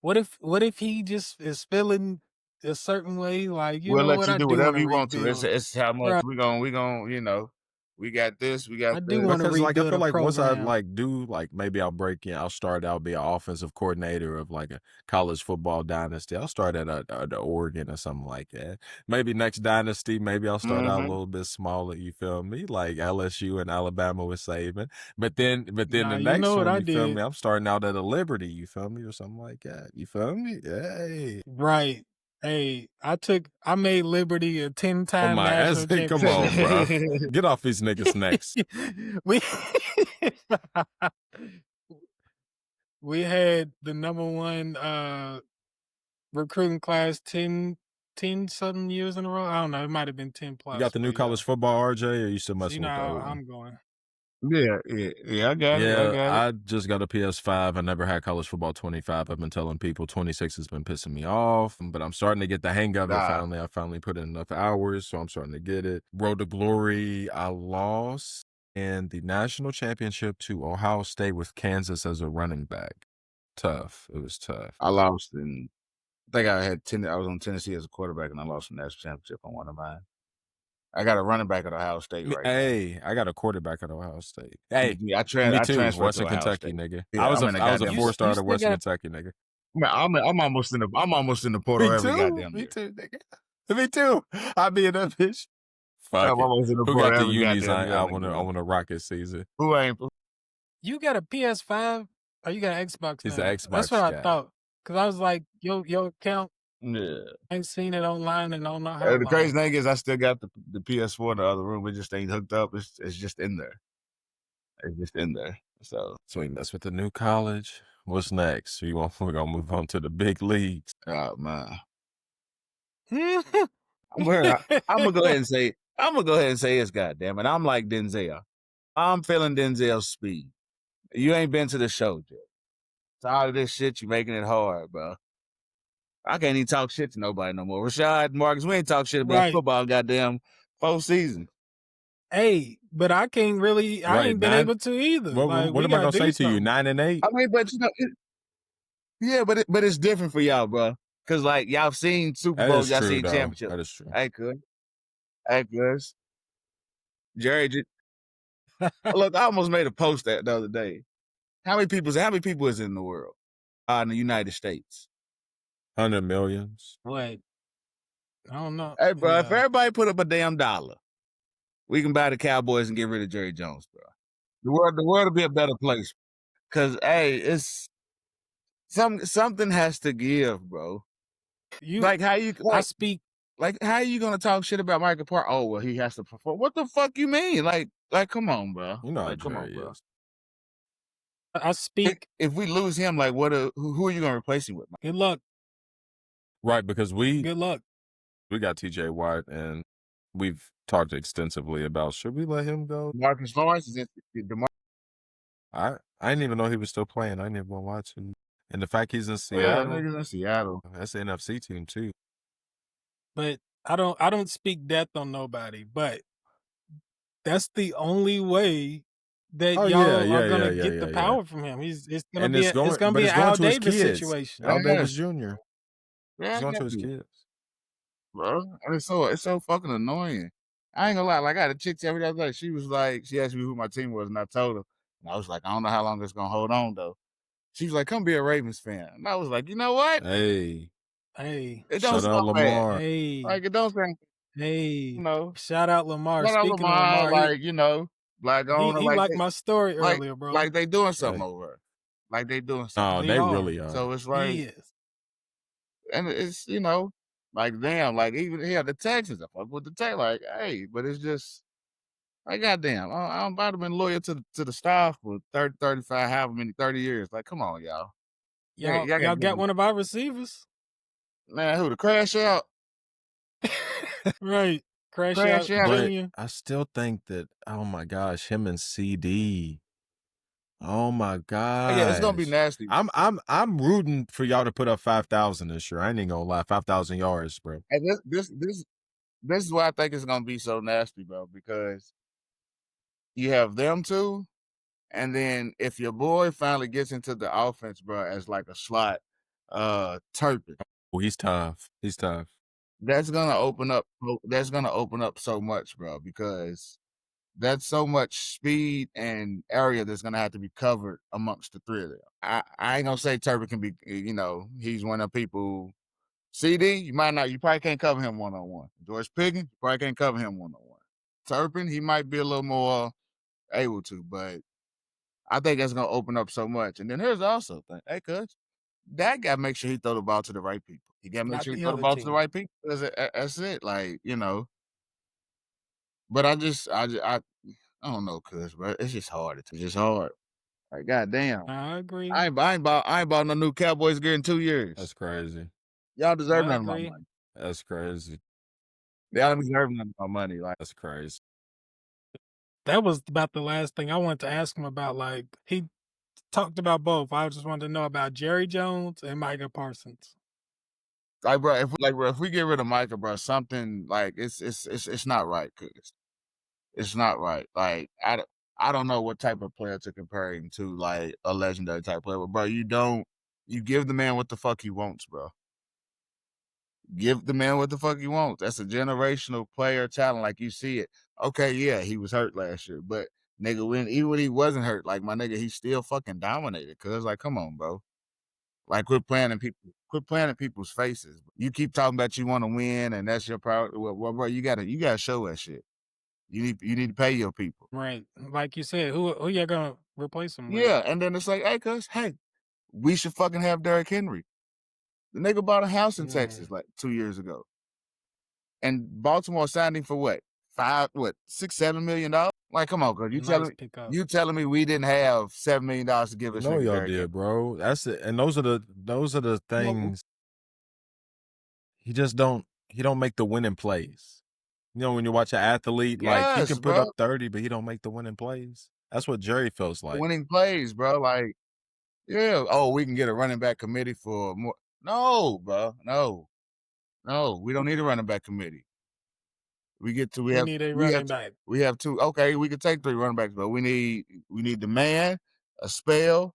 what? What if he just is feeling a certain way? Like, you We'll know let what, you I do do whatever want to you want to. rebuild. It's how much Right. we gon' you know, we got this, we got I this. do want to Because like I rebuild feel a like once I program. like do like maybe I'll break in, I'll start out be an offensive coordinator of like a college football dynasty. I'll start at a Oregon or something like that. Maybe next dynasty, maybe I'll start out a little bit smaller. You feel me? Like LSU and Alabama with Saban. But then Nah, the you next know what one, I you feel did. me? I'm starting out at a Liberty. You feel me? Or something like that. You feel me? Hey. Right. Hey, I made Liberty a 10-time Oh my national ass! Come on, bro. Get off these niggas' necks. we we had the #1 recruiting class 10 something years in a row. I don't know. It might have been 10 plus. You got the new college football, RJ, or you still So messing you know with the how old one? I'm going. Yeah, I got it. Yeah, I just got a PS5. I never had college football 25. I've been telling people 26 has been pissing me off, but I'm starting to get the hang of it finally. I finally put in enough hours, so I'm starting to get it. Road to Glory, I lost in the national championship to Ohio State with Kansas as a running back. Tough. It was tough. I lost in. I think I was on Tennessee as a quarterback, and I lost the national championship on one of mine. I got a running back at Ohio State right Hey, I got a quarterback at Ohio State. Hey, now. I me too. transferred Western to Ohio Kentucky, State. nigga. Yeah, I was I'm in the a goddamn- 4-star You at still Western got- Kentucky, nigga. I'm almost in the portal every goddamn Me year. too, nigga. Me too. I be in that bitch. Fuck I'm it. almost in the Who portal got the every unis? goddamn year. I want to rock it season. Who ain't? You got a PS5 or you got an Xbox He's now? an Xbox That's what I guy. thought. Because I was like, your account, Yeah. I ain't seen it online and I don't know how The crazy thing is, I still got the PS4 in the other room. It just ain't hooked up. It's just in there. It's just in there. So Sweet. That's with the new college. What's next? We're gonna move on to the big leagues. oh man, long. I'm gonna go ahead and say this. Goddamn it, I'm like Denzel. I'm feeling Denzel's speed. You ain't been to the show yet. All of this shit, you making it hard, bro. I can't even talk shit to nobody no more. Rashad, Marcus, we ain't talk shit about Right. football. Goddamn, 4 seasons. Hey, but I can't really. I Right, ain't been nine- able to either. What Like, am I we gonna gotta say do to you? something. 9 and 8. I mean, but you know, yeah, but it's different for y'all, bro. Cause like y'all seen Super That Bowls, is y'all true, seen though. championships. That is true. Hey, cuz. Jerry, look, I almost made a post the other day. How many people is in the world? In the United States? 100 millions. What? I don't know. Hey, bro, if Yeah. everybody put up a damn $1, we can buy the Cowboys and get rid of Jerry Jones, bro. The world will be a better place. Cause hey, it's something has to give, bro. Like how you I speak. like how are you gonna talk shit about Michael Park? Oh well, he has to perform. What the fuck you mean? Like come on, bro. You know how Like come on, Jerry bro. is. I speak. If we lose him, like who are you gonna replace him with? Good luck. Right, because Good luck. we got TJ Watt and we've talked extensively about should we let him go? Marcus Lawrence is I didn't even know he was still playing. I didn't even watch him. And the fact he's in yeah, Seattle, niggas in Seattle. that's the NFC team too. But I don't speak death on nobody. But that's the only way that Oh, y'all yeah, are gonna yeah, get yeah, the yeah. power from him. It's gonna And be it's going, it's gonna but be it's an going Al to his Davis kids. situation. Al Davis Yes. Jr. Yeah, It's going to his kids. bro. And it's so fucking annoying. I ain't gonna lie. Like I had a chick tell me the other day. She was like, she asked me who my team was, and I told her. And I was like, I don't know how long it's gonna hold on though. She was like, come be a Ravens fan. And I was like, you know what? Hey, Hey, It don't shout out sound bad. Lamar. hey, Like it don't sound, hey. you know. Shout out Lamar. Shout out Speaking of Lamar, Lamar, like you know, black owner, he like liked they, my story like earlier, bro. like they doing something Hey. over. Like they doing something. Oh, They they are. really are. So it's like, He is. and it's you know, like damn, like even the Texans, I fuck with the Texans, like hey, but it's just. Like goddamn, I might have been loyal to the staff for 30, 35, however many 30 years. Like, come on, y'all. Y'all gotta give got me- one of our receivers. man, who the crash out? Right. Crash Crash out out. But Junior. I still think that, oh my gosh, him and CD. Oh my gosh. Yeah, it's gonna be nasty. I'm rooting for y'all to put up 5,000 this year. I ain't gonna lie, 5,000 yards, bro. And this is why I think it's gonna be so nasty, bro, because you have them two, and then if your boy finally gets into the offense, bro, as like a slot, Turpin. Well, he's tough. He's tough. That's gonna open up so much, bro, because that's so much speed and area that's gonna have to be covered amongst the three of them. I ain't gonna say Turpin can be, you know, he's one of the people. CD, you probably can't cover him one on one. George Pickens, you probably can't cover him one on one. Turpin, he might be a little more able to, but I think that's gonna open up so much. And then here's also thing, hey, cuz that guy make sure he throw the ball to the right people. He got to make Not sure he the throw the other ball to the team. right people. That's it. Like you know. But I don't know, cuz, bro. It's just hard. It's just hard. Like, goddamn. I agree. I ain't bought no new Cowboys gear in 2 years. That's crazy. Y'all deserve I none of my agree. money. That's crazy. Y'all don't deserve none of my money. Like, That's crazy. That was about the last thing I wanted to ask him about. Like he talked about both. I just wanted to know about Jerry Jones and Micah Parsons. bro, if we get rid of Micah, bro, something like it's not right, cuz it's not right. Like, I don't know what type of player to compare him to, like a legendary type player, but bro, you give the man what the fuck he wants, bro. Give the man what the fuck he wants. That's a generational player talent, like you see it. Okay, yeah, he was hurt last year, but nigga, even when he wasn't hurt, like my nigga, he still fucking dominated. Cause like, come on, bro. Like, quit playing in people's faces. You keep talking about you want to win, and that's your priority. Well, bro, you gotta show that shit. You need to pay your people. Right. Like you said, who you gonna replace him with? Yeah, and then it's like, hey, we should fucking have Derrick Henry. The nigga bought a house in Texas like 2 years ago. And Baltimore signed him for what? $6, $7 million? Like, come on, girl. You telling me we didn't have $7 million to give us? No, y'all Derrick did, Henry. bro. That's it. And those are the things. He don't make the winning plays. You know, when you watch an athlete, like he can put up 30, but he don't make the winning plays. That's what Jerry feels like. Winning plays, bro. Like, yeah. Oh, we can get a running back committee for more. No, bro. No. We don't need a running back committee. We need a running back. We have two. Okay, we could take 3 running backs, but we need the man, a spell,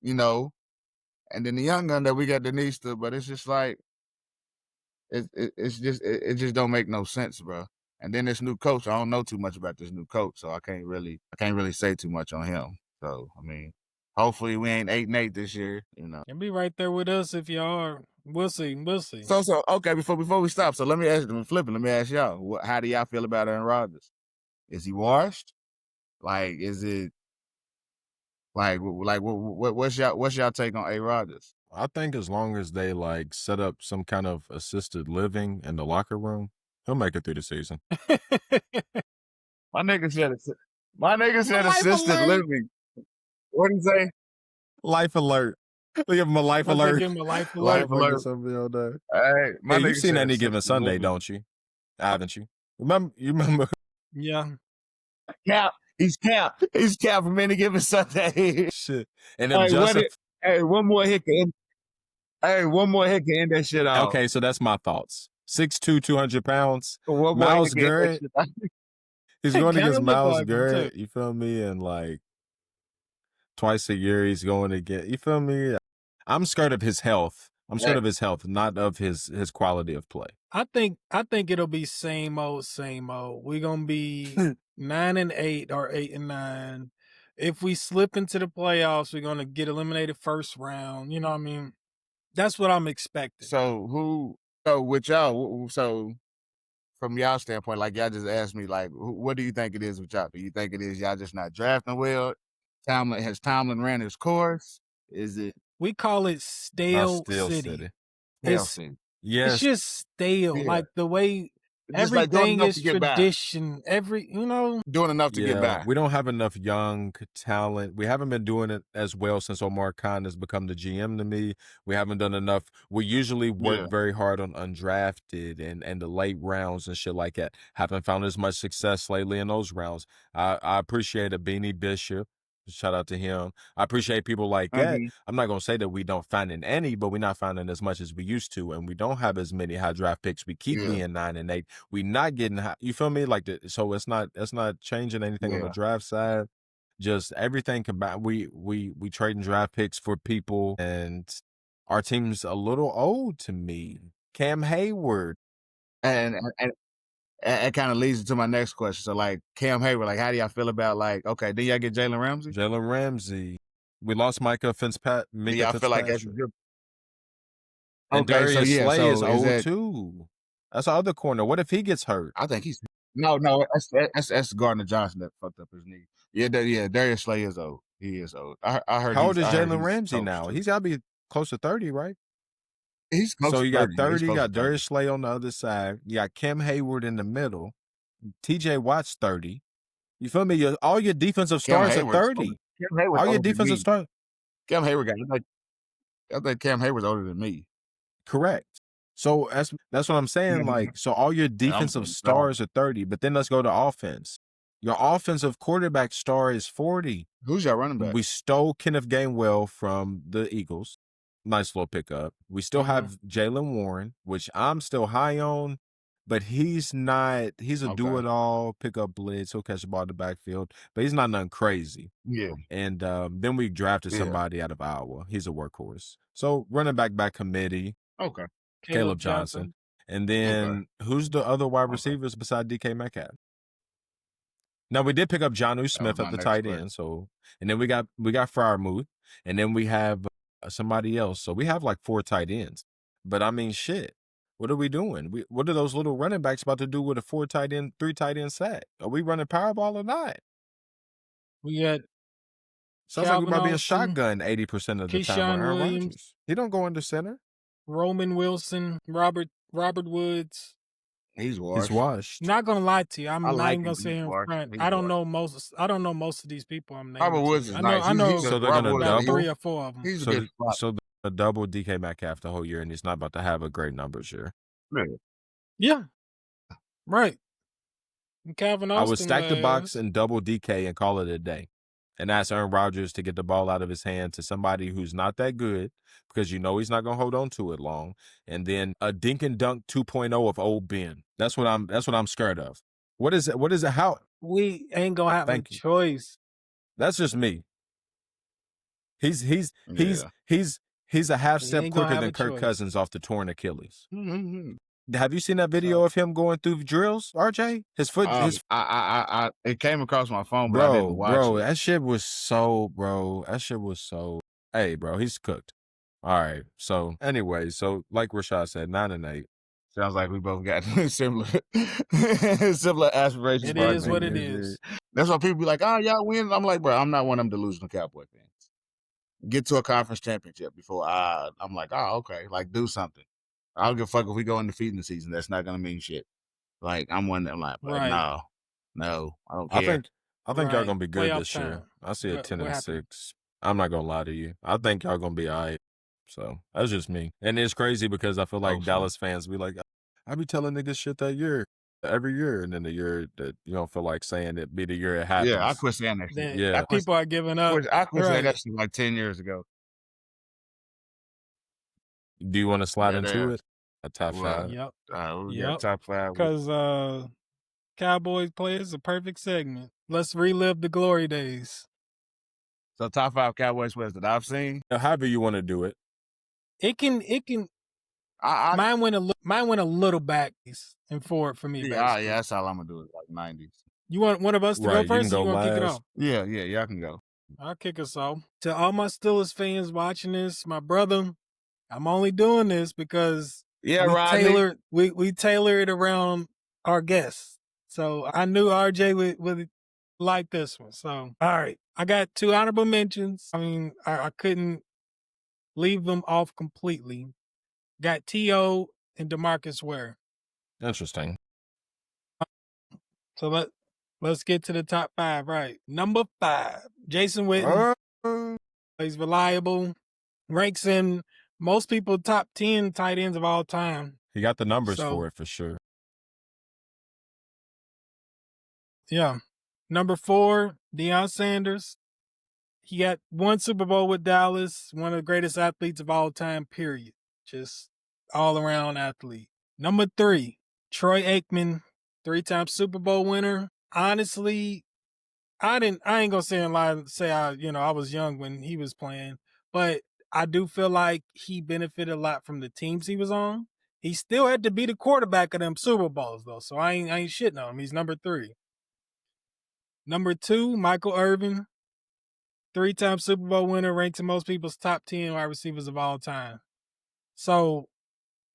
you know, and then the young gun that we got Denista. But it's just like it just don't make no sense, bro. And then this new coach, I don't know too much about this new coach, so I can't really say too much on him. So I mean, Hopefully we ain't 8-8 this year. You'll be right there with us if you are. We'll see. We'll see. So okay. Before we stop, so let me ask them. Flipping. Let me ask y'all. How do y'all feel about Aaron Rodgers? Is he washed? Like, is it like what's y'all take on A Rodgers? I think as long as they like set up some kind of assisted living in the locker room, he'll make it through the season. My nigga said assisted living. What did he say? Life alert. We give him a life alert. Give him a life Life alert. alert. Hey, you've seen Any Given Sunday, don't you? Haven't you? You remember? Yeah. Cap. He's Cap. He's Cap from Any Given Sunday. Shit. And if one more hit can end that shit off. Okay, so that's my thoughts. 6'2", 200 pounds. Miles Garrett. He's going against Miles Garrett. You feel me? And like twice a year he's going to get. You feel me? I'm scared of his health. I'm scared of his health, not of his quality of play. I think it'll be same old, same old. We're gonna be 9-8 or 8-9. If we slip into the playoffs, we're gonna get eliminated first round. You know what I mean? That's what I'm expecting. So with y'all, so from y'all standpoint, like y'all just asked me, like, what do you think it is with y'all? Do you think it is y'all just not drafting well? Tomlin ran his course? Is it? We call it stale city. Yes. It's just stale. Yeah. Like the way everything is tradition. Doing enough to get by. We don't have enough young talent. We haven't been doing it as well since Omar Khan has become the GM to me. We haven't done enough. We usually work very hard on undrafted and the late rounds and shit like that. Haven't found as much success lately in those rounds. I appreciate a Beanie Bishop. Shout out to him. I appreciate people like that. I'm not going to say that we don't find any, but we're not finding as much as we used to. And we don't have as many high draft picks. We keep being 9-8. We're not getting high. You feel me? Like so it's not changing anything on the draft side. Just everything combined. We trading draft picks for people, and our team's a little old to me. Cam Hayward. And it kind of leads to my next question. So, like, Cam Hayward, like, how do y'all feel about, like, okay, did y'all get Jalen Ramsey? Jalen Ramsey. We lost Micah Fitzpatrick. Y'all feel like that's good. And Darius Slay is old too. That's our other corner. What if he gets hurt? I think he's no. That's Gardner Johnson that fucked up his knee. Yeah. Darius Slay is old. He is old. I heard. How old is Jalen Ramsey now? He's got to be close to 30, right? He's close so you got 30, you got 30. Darius Slay on the other side. You got Cam Hayward in the middle. TJ Watt's 30. You feel me? All your defensive stars are 30. All your defensive stars. Cam Hayward I think Cam Hayward's older than me. Correct. So that's what I'm saying. Like, so all your defensive stars are 30, but then let's go to offense. Your offensive quarterback star is 40. Who's your running back? We stole Kenneth Gainwell from the Eagles. Nice little pickup. We still have Jaylen Warren, which I'm still high on, but he's not. He's a do-it-all, pick-up blitz. He'll catch the ball in the backfield, but he's not nothing crazy. Yeah. And then we drafted somebody out of Iowa. He's a workhorse. So running back by committee. Okay. Caleb Johnson. And then who's the other wide receivers beside DK Metcalf? Now we did pick up Jonnu Smith at the tight end. So, and then we got Freiermuth, and then we have somebody else. So we have like 4 tight ends. But I mean, shit. What are we doing? What are those little running backs about to do with a 3 tight end set? Are we running Powerball or not? We got sounds like we might be a shotgun 80% of the time with Aaron Rodgers. He don't go into center. Roman Wilson, Robert Woods. He's washed. Not gonna lie to you, I'm not even gonna say him in front. I don't know most of these people I'm naming. Robert Woods is nice. I know. So they're gonna double 3 or 4 of them. He's so a double DK Metcalf the whole year, and he's not about to have a great numbers year. Yeah, right. And Calvin Austin, I would stack the box and double DK and call it a day, and ask Aaron Rodgers to get the ball out of his hand to somebody who's not that good, because you know he's not gonna hold on to it long. And then a dink and dunk 2.0 of old Ben. That's what I'm scared of. What is it? How we ain't gonna have a choice. That's just me. He's a half step quicker than Kirk Cousins off the torn Achilles. have you seen that video of him going through drills, RJ? His foot, it came across my phone, but I didn't watch it. That shit was so, hey, bro, he's cooked. All right. So anyway, so like Rashad said, 9-8. Sounds like we both got similar aspirations. It is what it is. That's why people be like, "Oh, y'all win." I'm like, bro, I'm not one of them delusional Cowboy fans. Get to a conference championship before I'm like, oh, okay, like do something. I don't give a fuck if we go undefeated in the season. That's not gonna mean shit. Like I'm one that I'm like, no, I don't care. I think y'all gonna be good this year. I see a 10-6. I'm not gonna lie to you. I think y'all gonna be all right. So that's just me. And it's crazy because I feel like Dallas fans be like, I be telling niggas shit that year, every year, and then the year that you don't feel like saying it be the year it happens. Yeah, I quit saying that shit. Yeah. People are giving up. I quit saying that shit like 10 years ago. Do you want to slide into it? A top 5? Yep. We got top 5. Because Cowboys players is a perfect segment. Let's relive the glory days. So top 5 Cowboys players that I've seen. However you want to do it. It can. Mine went a little back and forward for me. Yeah, that's all I'm gonna do. It like 90s. You want one of us to go first? Or you want to kick it off? Yeah, I can go. I'll kick us off. To all my Steelers fans watching this, my brother, I'm only doing this because we tailor it around our guests. So I knew RJ would like this one. So all right, I got 2 honorable mentions. I mean, I couldn't leave them off completely. Got T.O. and DeMarcus Ware. Interesting. So let's get to the top 5. Right, number 5, Jason Witten. He's reliable. Ranks in most people top 10 tight ends of all time. He got the numbers for it for sure. Yeah. Number 4, Deion Sanders. He got 1 Super Bowl with Dallas, one of the greatest athletes of all time, period. Just all-around athlete. Number 3, Troy Aikman, 3-time Super Bowl winner. Honestly, I ain't gonna say I was young when he was playing, but I do feel like he benefited a lot from the teams he was on. He still had to be the quarterback of them Super Bowls though, so I ain't shitting on him. He's number 3. Number 2, Michael Irvin, 3-time Super Bowl winner, ranked in most people's top 10 wide receivers of all time. So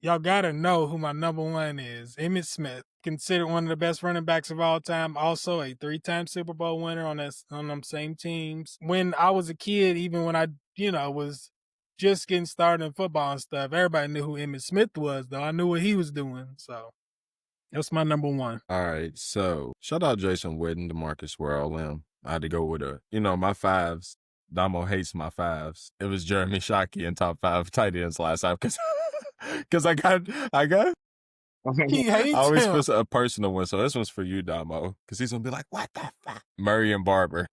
y'all gotta know who my number 1 is. Emmitt Smith, considered one of the best running backs of all time. Also a 3-time Super Bowl winner on them same teams. When I was a kid, even when I, was just getting started in football and stuff, everybody knew who Emmitt Smith was, though. I knew what he was doing. So that's my number 1. All right. So shout out Jason Witten, DeMarcus Ware, all them. I had to go with my 5s. Damo hates my 5s. It was Jeremy Shockey in top 5 tight ends last time because I got. He hates I always him. put a personal one, so this one's for you, Damo, because he's gonna be like, "What the fuck?" Marion Barber.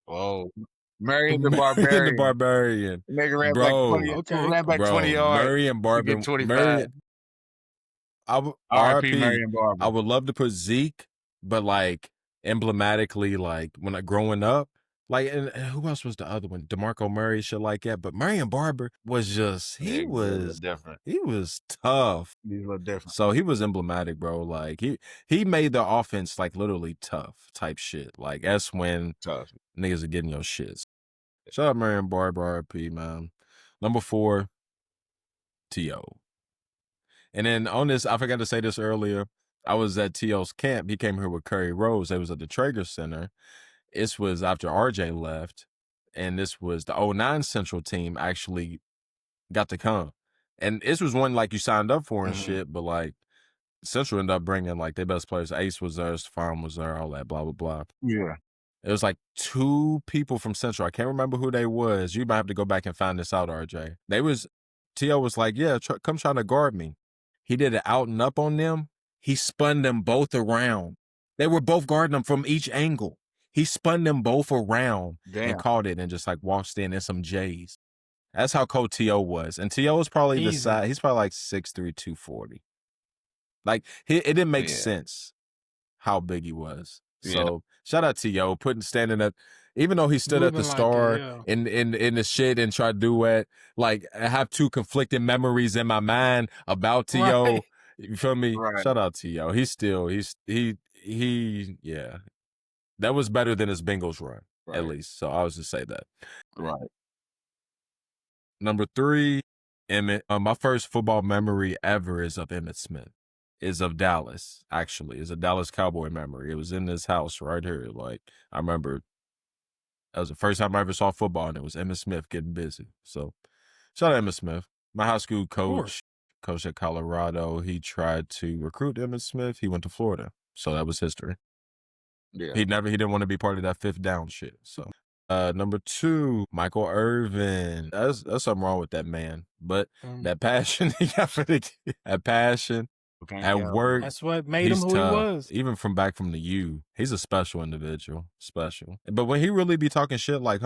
Whoa, Marion the Barbarian. The Barbarian. Nigga ran back 20 yards. Marion Barber. 25. R.I.P. Marion Barber. I would love to put Zeke, but like emblematically, like when growing up. Like, and who else was the other one? DeMarco Murray, shit like that. But Marion Barber was just, he was different. He was tough. He was different. So he was emblematic, bro. Like, he made the offense, like, literally tough type shit. Like, that's when niggas are getting your shits. Shout out Marion Barber, RP, man. Number 4, T.O. And then on this, I forgot to say this earlier. I was at T.O.'s camp. He came here with Curry Rose. They was at the Traeger Center. This was after RJay left, and this was the 09 Central team actually got to come. And this was one like you signed up for and shit, but like Central ended up bringing like their best players. Ace was there, Stephon was there, all that, blah, blah, blah. Yeah. It was like 2 people from Central. I can't remember who they was. You might have to go back and find this out, RJ. T.O. was like, yeah, come try to guard me. He did it out and up on them. He spun them both around. They were both guarding them from each angle. He spun them both around and caught it and just like walked in some J's. That's how cold T.O. was. And T.O. was probably the size. He's probably like 6'3", 240. Like, it didn't make sense how big he was. So shout out T.O. standing up. Even though he stood at the star in the shit and tried to duet, like I have 2 conflicting memories in my mind about T.O. You feel me? Right. Shout out to T.O. Yeah. That was better than his Bengals run, at least. So I was just say that. Right. Number 3, Emmett. My first football memory ever is of Emmitt Smith. Is of Dallas, actually. Is a Dallas Cowboy memory. It was in this house right here. Like, I remember that was the first time I ever saw football, and it was Emmitt Smith getting busy. So, shout out Emmitt Smith. My high school coach at Colorado, he tried to recruit Emmitt Smith. He went to Florida. So that was history. Yeah. He didn't want to be part of that 5th down shit. So, number 2, Michael Irvin. There's something wrong with that man. But that passion he got for that passion at work. That's what made him who tough. he was. Even from back from the U, he's a special individual. Special. But when he really be talking shit like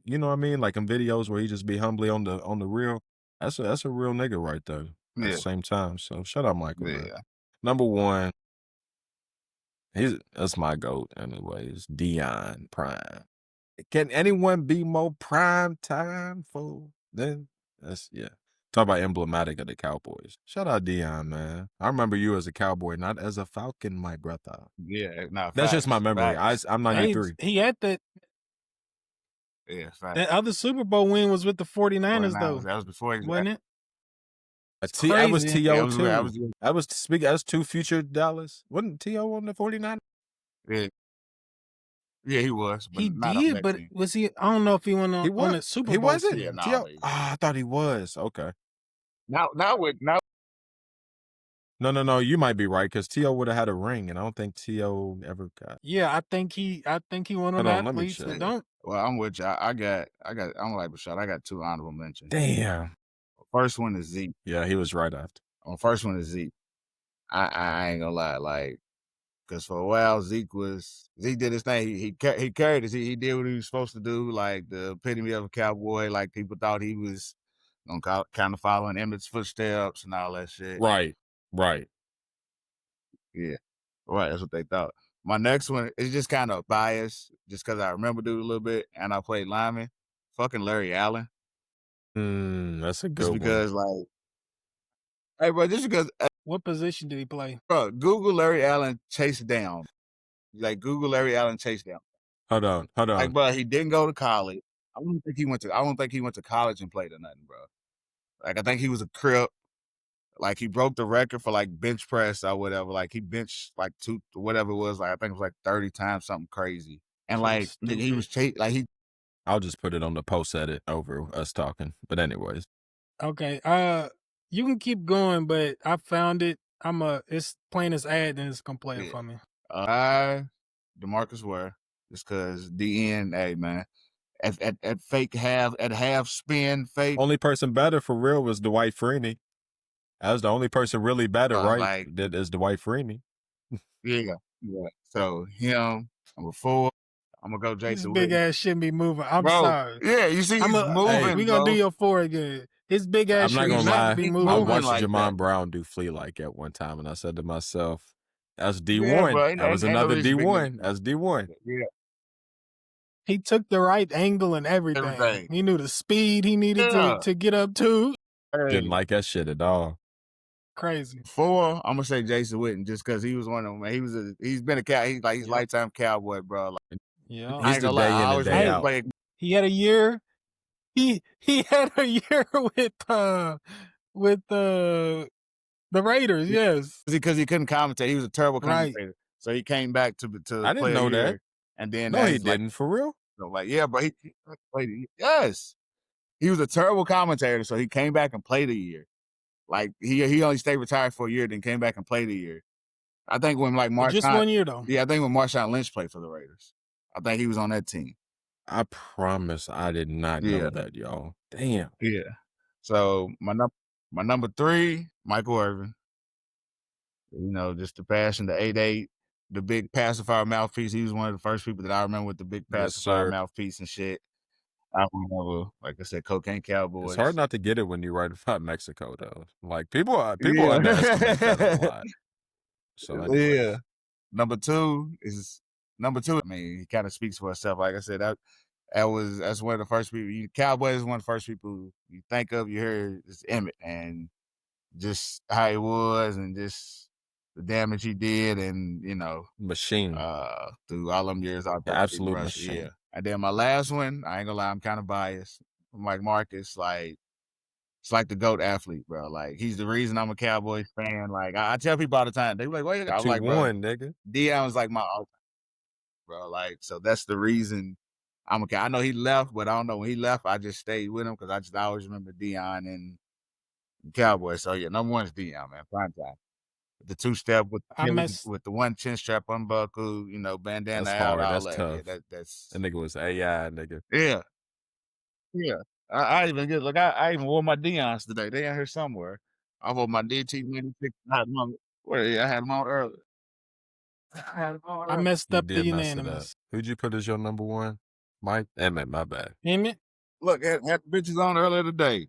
you know what I mean? Like in videos where he just be humbly on the real, that's a real nigga right there at the same time. So shout out Michael, man. Number 1, that's my GOAT anyways. Dion Prime. Can anyone be more prime time for then? Talk about emblematic of the Cowboys. Shout out Dion, man. I remember you as a Cowboy, not as a Falcon, my brother. Yeah, no, that's just my memory. I'm 93. He had that. Yeah, facts. That other Super Bowl win was with the 49ers, though. That was before he wasn't it? That was T.O. too. That was 2 future Dallas. Wasn't T.O. on the 49ers? Yeah, he was. But he not did, but was he? I don't know if he went on the Super Bowl. He wasn't. Yeah, I thought he was. Okay. Now. No. You might be right because T.O. would have had a ring, and I don't think T.O. ever got. Yeah, I think he went on that. Don't. Well, I'm with you. I'm like Rashad. I got 2 honorable mentions. Damn. First one is Zeke. Yeah, he was right after. First one is Zeke. I ain't gonna lie, like, because for a while Zeke did his thing. He carried us. He did what he was supposed to do. Like the epitome of a cowboy. Like people thought he was gonna kind of follow in Emmitt's footsteps and all that shit. Right. Yeah. Right. That's what they thought. My next one is just kind of biased, just because I remember dude a little bit, and I played lineman. Fucking Larry Allen. That's a good just because, like, hey, bro, just because. What position did he play? Bro, Google Larry Allen chase down. Like, Google Larry Allen chase down. Hold on. Like, bro, he didn't go to college. I don't think he went to college and played or nothing, bro. Like, I think he was a crip. Like, he broke the record for, like, bench press or whatever. Like, he benched, like, 2, whatever it was. Like, I think it was, like, 30 times, something crazy. And, like, he was I'll just put it on the post edit over us talking. But anyways. Okay. You can keep going, but I found it. It's playing this ad and it's gonna play it for me. DeMarcus Ware, just because DN, hey man, at fake half spin fake. Only person better for real was Dwight Freeney. That was the only person really better, right? Like, that is Dwight Freeney. Yeah. So him, number 4. I'm gonna go Jason. His big ass shouldn't be moving. I'm bro, sorry. Yeah, you see, he's moving. Hey, we gonna do your 4 again. His big ass I'm not should gonna lie. be moving. I watched like Jamon Brown do flea like at one time, and I said to myself, "That's D1. Yeah, bro, that was another D1. That's D1." Yeah. He took the right angle and everything. He knew the speed he needed to get up to. Didn't like that shit at all. Crazy. 4, I'm gonna say Jason Witten, just because he was one of them. Man, he's been he's lifetime cowboy, bro. Like, yeah, he's the day in and day out. He had a year. He had a year with the Raiders. Yes, because he couldn't commentate. He was a terrible commentator, so he came back to I didn't know that. And then no, he didn't for real. So like, yeah, but he played. Yes, he was a terrible commentator, so he came back and played a year. Like he only stayed retired for a year, then came back and played a year. I think when like just 1 year though. Yeah, I think when Marshawn Lynch played for the Raiders, I think he was on that team. I promise I did not know that, y'all. Damn. Yeah. So my number 3, Michael Irvin. You know, just the passion, the 8'8", the big pacifier mouthpiece. He was one of the first people that I remember with the big pacifier mouthpiece and shit. I remember, like I said, Cocaine Cowboys. It's hard not to get it when you write about Mexico, though. Like people underestimate that a lot. So anyways. Yeah. Number two. I mean, he kind of speaks for himself. Like I said, that's one of the first people. Cowboys is one of the first people you think of. You hear is Emmett, and just how he was and just the damage he did, and Machine. through all them years out there, Absolute Russia, machine. yeah. And then my last one, I ain't gonna lie, I'm kind of biased. Mike Marcus, like, it's like the GOAT athlete, bro. Like, he's the reason I'm a Cowboys fan. Like, I tell people all the time, they be like, "What?" I'm like, bro, nigga. Deion's like my all-time, bro. Like, so that's the reason I'm okay. I know he left, but I don't know when he left. I just stayed with him because I always remember Deion and Cowboys. So yeah, number one is Deion, man. Prime time. The two-step with the one chin strap unbuckle, bandana That's out, hard. all That's that. tough. Yeah, that's That nigga was AI, nigga. yeah, yeah. I even get I even wore my Deion's today. They in here somewhere. I wore my DT96. I had them on, I had them on earlier. I messed You up the did mess it up. unanimous. Who'd you put as your number one? Mike? My bad. Emmett? Look, had the bitches on earlier today.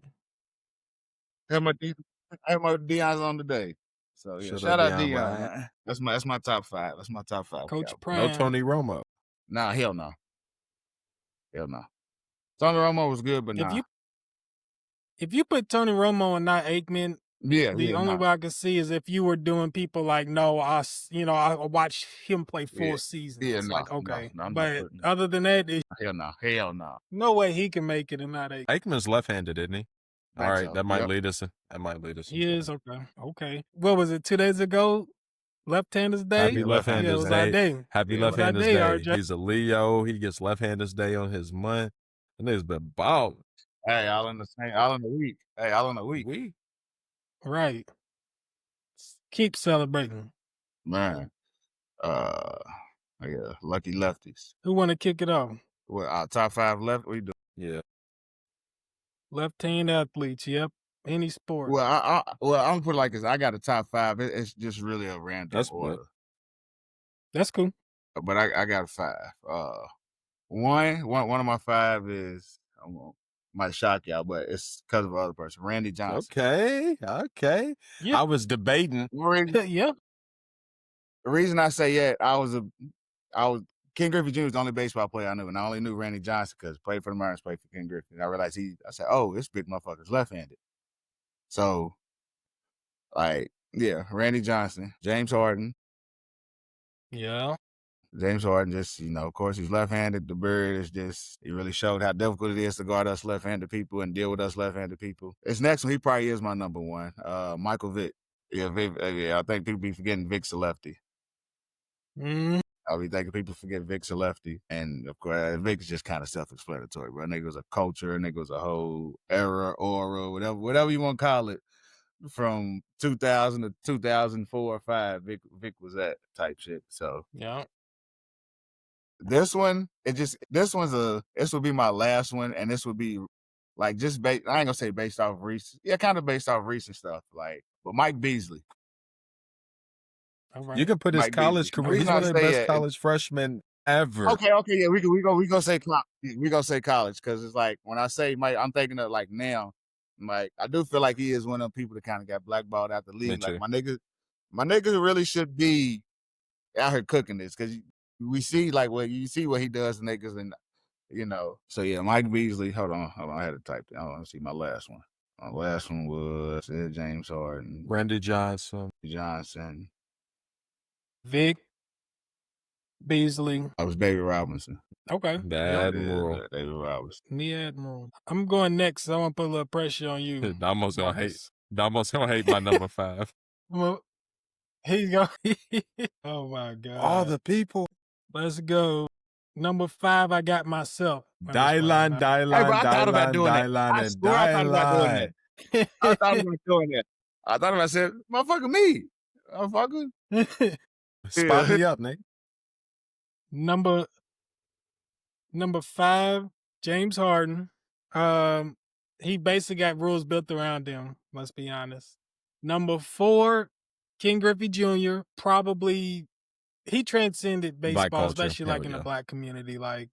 Had my Deion's on today. So yeah, shout out Deion, man. That's my top five. That's my top five. Coach Prime. No Tony Romo. Nah, hell no. Hell no. Tony Romo was good, but nah. If you put Tony Romo and not Aikman, the only way I could see is if you were doing people like, no, I watched him play full season. Yeah, it's no, like, okay. no, but other than that, hell no. No way he can make it and not Aikman. Aikman's left-handed, isn't he? All right, so. that might lead us. That might lead us. He is okay. What was it? 2 days ago? Left-handers Day. Happy Left-handers Day. Happy Left-handers Day. RJay. He's a Leo. He gets Left-handers Day on his month. And it's been balling. Hey, all in the week. Hey, all in the week. Right. Keep celebrating. Man. Yeah, lucky lefties. Who want to kick it off? What, our top five left? We do. Yeah. Left-hand athletes. Yep. Any sport. Well, I'm gonna put it like this. I got a top five. It's just really a random order. That's cool. But I got five. One of my five is might shock y'all, but it's because of other person, Randy Johnson. Okay. Yeah. I was debating. Yeah. The reason I say Ken Griffey Jr. was the only baseball player I knew, and I only knew Randy Johnson because played for the Mariners, played for Ken Griffey. And I realized I said, oh, this big motherfucker's left-handed. So, Randy Johnson, James Harden. Yeah. James Harden just, of course, he's left-handed. The bird is just, he really showed how difficult it is to guard us left-handed people and deal with us left-handed people. This next one, he probably is my number one. Michael Vick. Yeah, I think people be forgetting Vick's a lefty. I'll be thinking people forget Vick's a lefty. And, of course, Vick's just kind of self-explanatory, bro. Nigga was a culture, nigga was a whole era, aura, whatever you want to call it. From 2000 to 2004 or 5, Vick was that type shit. So, yeah. This one, this would be my last one, and this would be like just I ain't gonna say based off recent, kind of based off recent stuff, but Mike Beasley. All right. You can put his college career. He's one of the best college freshmen ever. Okay, yeah, we gonna say college because it's like when I say Mike, I'm thinking of like now. Like I do feel like he is one of them people that kind of got blackballed out the league. Like my nigga really should be out here cooking this because we see you see what he does to niggas and So yeah, Mike Beasley. Hold on, I had to type it. I want to see my last one. My last one was James Harden, Randy Johnson, Vick, Beasley. I was David Robinson. Okay. The Admiral. David Robinson. The Admiral. I'm going next. So I want to put a little pressure on you. Damo's gonna hate my number 5. Well, he's going. Oh my God. All the people. Let's go. Number 5, I got myself. Dylan. I thought about doing that. I swear I thought about doing that. I thought about doing that. I thought about saying, motherfucker, me. Motherfucker. Spot me up, nigga. Number 5, James Harden. He basically got rules built around him, let's be honest. Number 4, Ken Griffey Jr. Probably he transcended baseball, especially like in the black community. Like,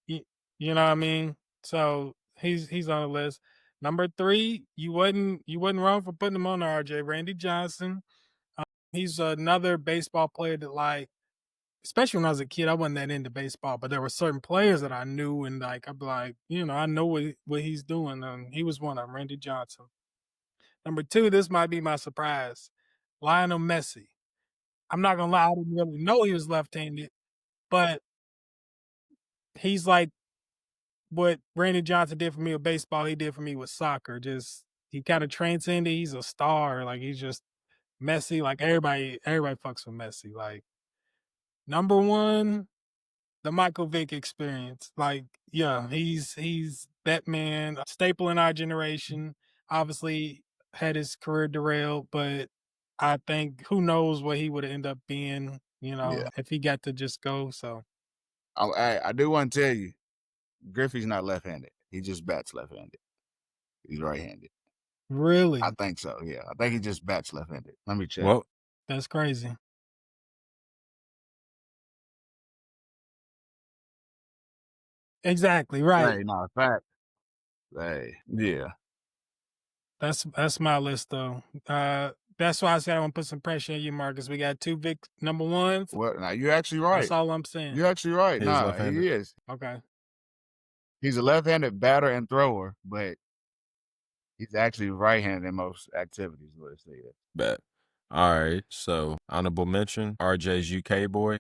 you know what I mean? So he's on the list. Number 3, you wasn't wrong for putting him on the RJ. Randy Johnson. He's another baseball player that especially when I was a kid, I wasn't that into baseball, but there were certain players that I knew and I'd be like, I know what he's doing. He was one of them, Randy Johnson. Number 2, this might be my surprise. Lionel Messi. I'm not gonna lie, I didn't really know he was left-handed, but he's like what Randy Johnson did for me with baseball, he did for me with soccer. Just he kind of transcended. He's a star. Like he's just Messi. Like everybody fucks with Messi. Like number 1, the Michael Vick experience. Like, yeah, he's that man, a staple in our generation. Obviously had his career derailed, but I think who knows what he would end up being, Yeah. if he got to just go. So I do want to tell you, Griffey's not left-handed. He just bats left-handed. He's right-handed. really, I think so. Yeah, I think he just bats left-handed. Let me check. Well, that's crazy. Exactly, right. Hey, no, fact. Hey, yeah. That's my list though. That's why I said I want to put some pressure on you, Marcus. We got 2 big number 1s. Well, now you're actually right. That's all I'm saying. You're actually right. He is Nah, left-handed. he is. Okay. He's a left-handed batter and thrower, but he's actually right-handed in most activities. What it says. Bet. All right. So honorable mention, RJ's UK boy.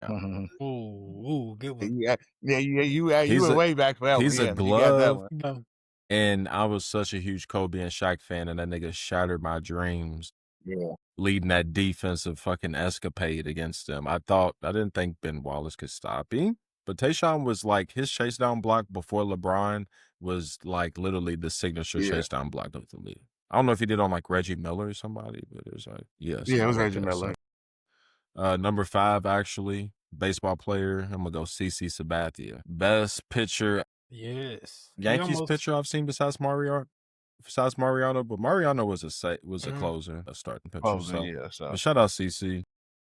Ooh, good one. Yeah, you He's were a- way back for that he's one. a Yeah, you got that glove. one. No. And I was such a huge Kobe and Shaq fan, and that nigga shattered my dreams Yeah. leading that defensive fucking escapade against them. I didn't think Ben Wallace could stop him, but Tayshaun was like, his chase down block before LeBron was like literally the signature Yeah. chase down block of the league. I don't know if he did on like Reggie Miller or somebody, but it was like, Yeah, it somebody was like Reggie that. Miller. So, number 5, actually, baseball player. I'm gonna go CC Sabathia. Best pitcher, Yes. He Yankees almost- pitcher I've seen besides Mariano, but Mariano was a Mhm. closer, a starting pitcher. Oh, So, yeah. So but shout out CC.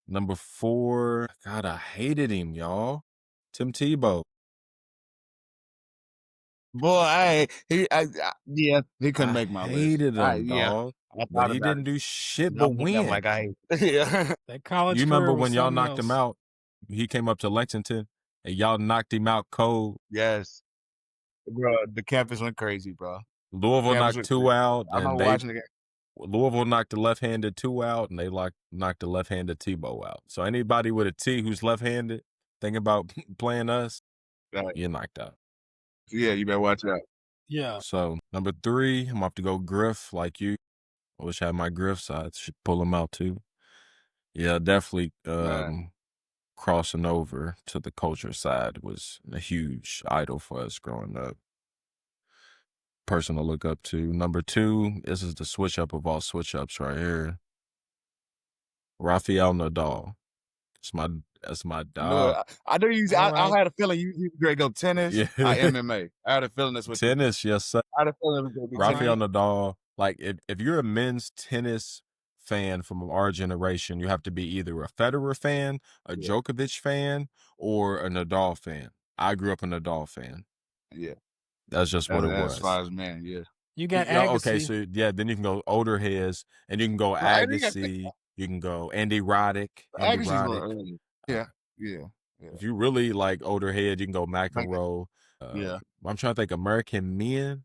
Number 4, God, I hated him, y'all. Tim Tebow. boy, he couldn't make my list. Hated him, Yeah, dog. I But thought he about didn't it. do shit I'm but looking win. like I yeah. That college You career remember was when y'all something knocked him else. out? He came up to Lexington and y'all knocked him out cold. Yes, bro. The campus went crazy, bro. Louisville Yeah, it was knocked a- 2 out, I'm not and watching the game. Louisville knocked the left-handed 2 out, and they knocked the left-handed Tebow out. So anybody with a T who's left-handed thinking about playing us, Right. you're knocked out. Yeah, you better watch out. Yeah. So number 3, I'm gonna have to go Griff like you. I wish I had my Griff, so I should pull him out too. Yeah, definitely Man. crossing over to the culture side was a huge idol for us growing up. Person to look up to. Number 2, this is the switch up of all switch ups right here. Rafael Nadal. That's my dog. Look, I knew you. All I right. had a feeling you great go tennis. Yeah. MMA. I had a feeling this was Tennis, yes sir. I had a feeling it was gonna be Rafael tennis. Nadal. Like if you're a men's tennis fan from our generation, you have to be either a Federer fan, a Yeah. Djokovic fan, or a Nadal fan. I grew up a Nadal fan. Yeah, That's just what it as was. far as man, yeah. You got Yeah, Agassi. okay, so yeah, then you can go older heads, and you can go Right, you got- Agassi, you can go Andy Roddick. Agassi's a little early. Yeah. If you really like older head, you can go McEnroe. Yeah. I'm trying to think American men.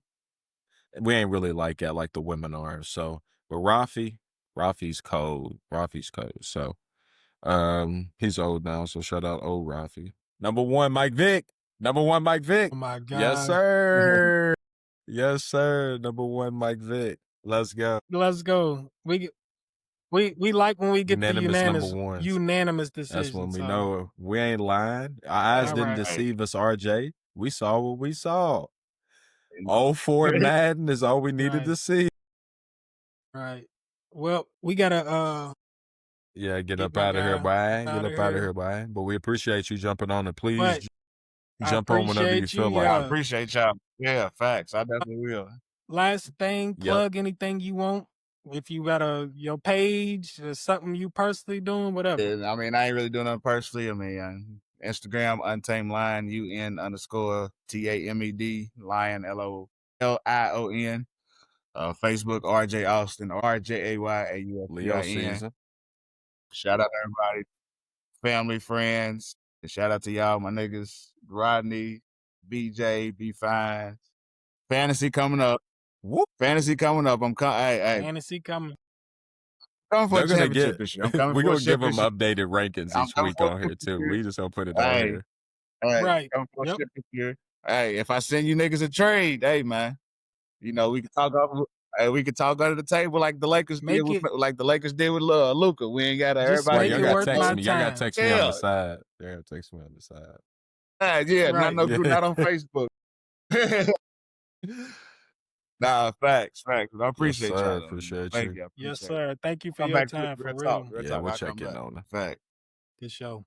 We ain't really like that like the women are. So, but Rafi's cold. So, he's old now. So shout out old Rafi. Number 1, Mike Vick. Oh my God. Yes, sir. Yes, sir. Number 1, Mike Vick. Let's go. Let's go. We like when we get Unanimous the number ones. unanimous decision. That's when we so, know we ain't lying. Our eyes All didn't right. deceive us, RJ. We saw what we saw. 04 Madden is all we needed Right. to see. Right. Well, we gotta Yeah, get Get up my out of here, guy boy. Get outta up out of here. here, boy. But we appreciate you jumping on, and please But I jump on whenever you appreciate feel you, like I it. appreciate y'all. Yeah, facts. I definitely will. last thing, Yep. plug anything you want. If you got your page or something you personally doing, whatever. And, I mean, I ain't really doing nothing personally. I mean, Instagram, Untamed Lion, UN_TAMED, Lion, LOLION. Facebook, RJ Austin, RJAYAUSTIN. Leo season. Shout out to everybody, family, friends. And shout out to y'all, my niggas, Rodney, BJ, Be Fine. Fantasy coming up. Whoop. Fantasy coming up. I'm coming. Hey, Fantasy coming. coming for They're a gonna championship get. this year. I'm coming We're for a gonna give them championship. updated rankings I'm each coming week for a on here too. championship. We just gonna put it on Hey, here. Right. coming for a Yep. championship. Hey, if I send you niggas a trade, hey man, you know we can talk off. Hey, we can talk under the table like the Lakers did with Luka. We ain't gotta Just Well, everybody. make y'all it gotta worth text my me. Y'all gotta time. text me on Yeah, the side. Y'all gotta text me on the side. yeah, Right. not on Facebook. Nah, facts. I Yes, appreciate sir. y'all though. Appreciate Thank you. you. I Yes, appreciate it. sir. Thank you for Come your back to time, for real real. talk. Yeah, we'll I'll check come in back. on it. Fact. Good show.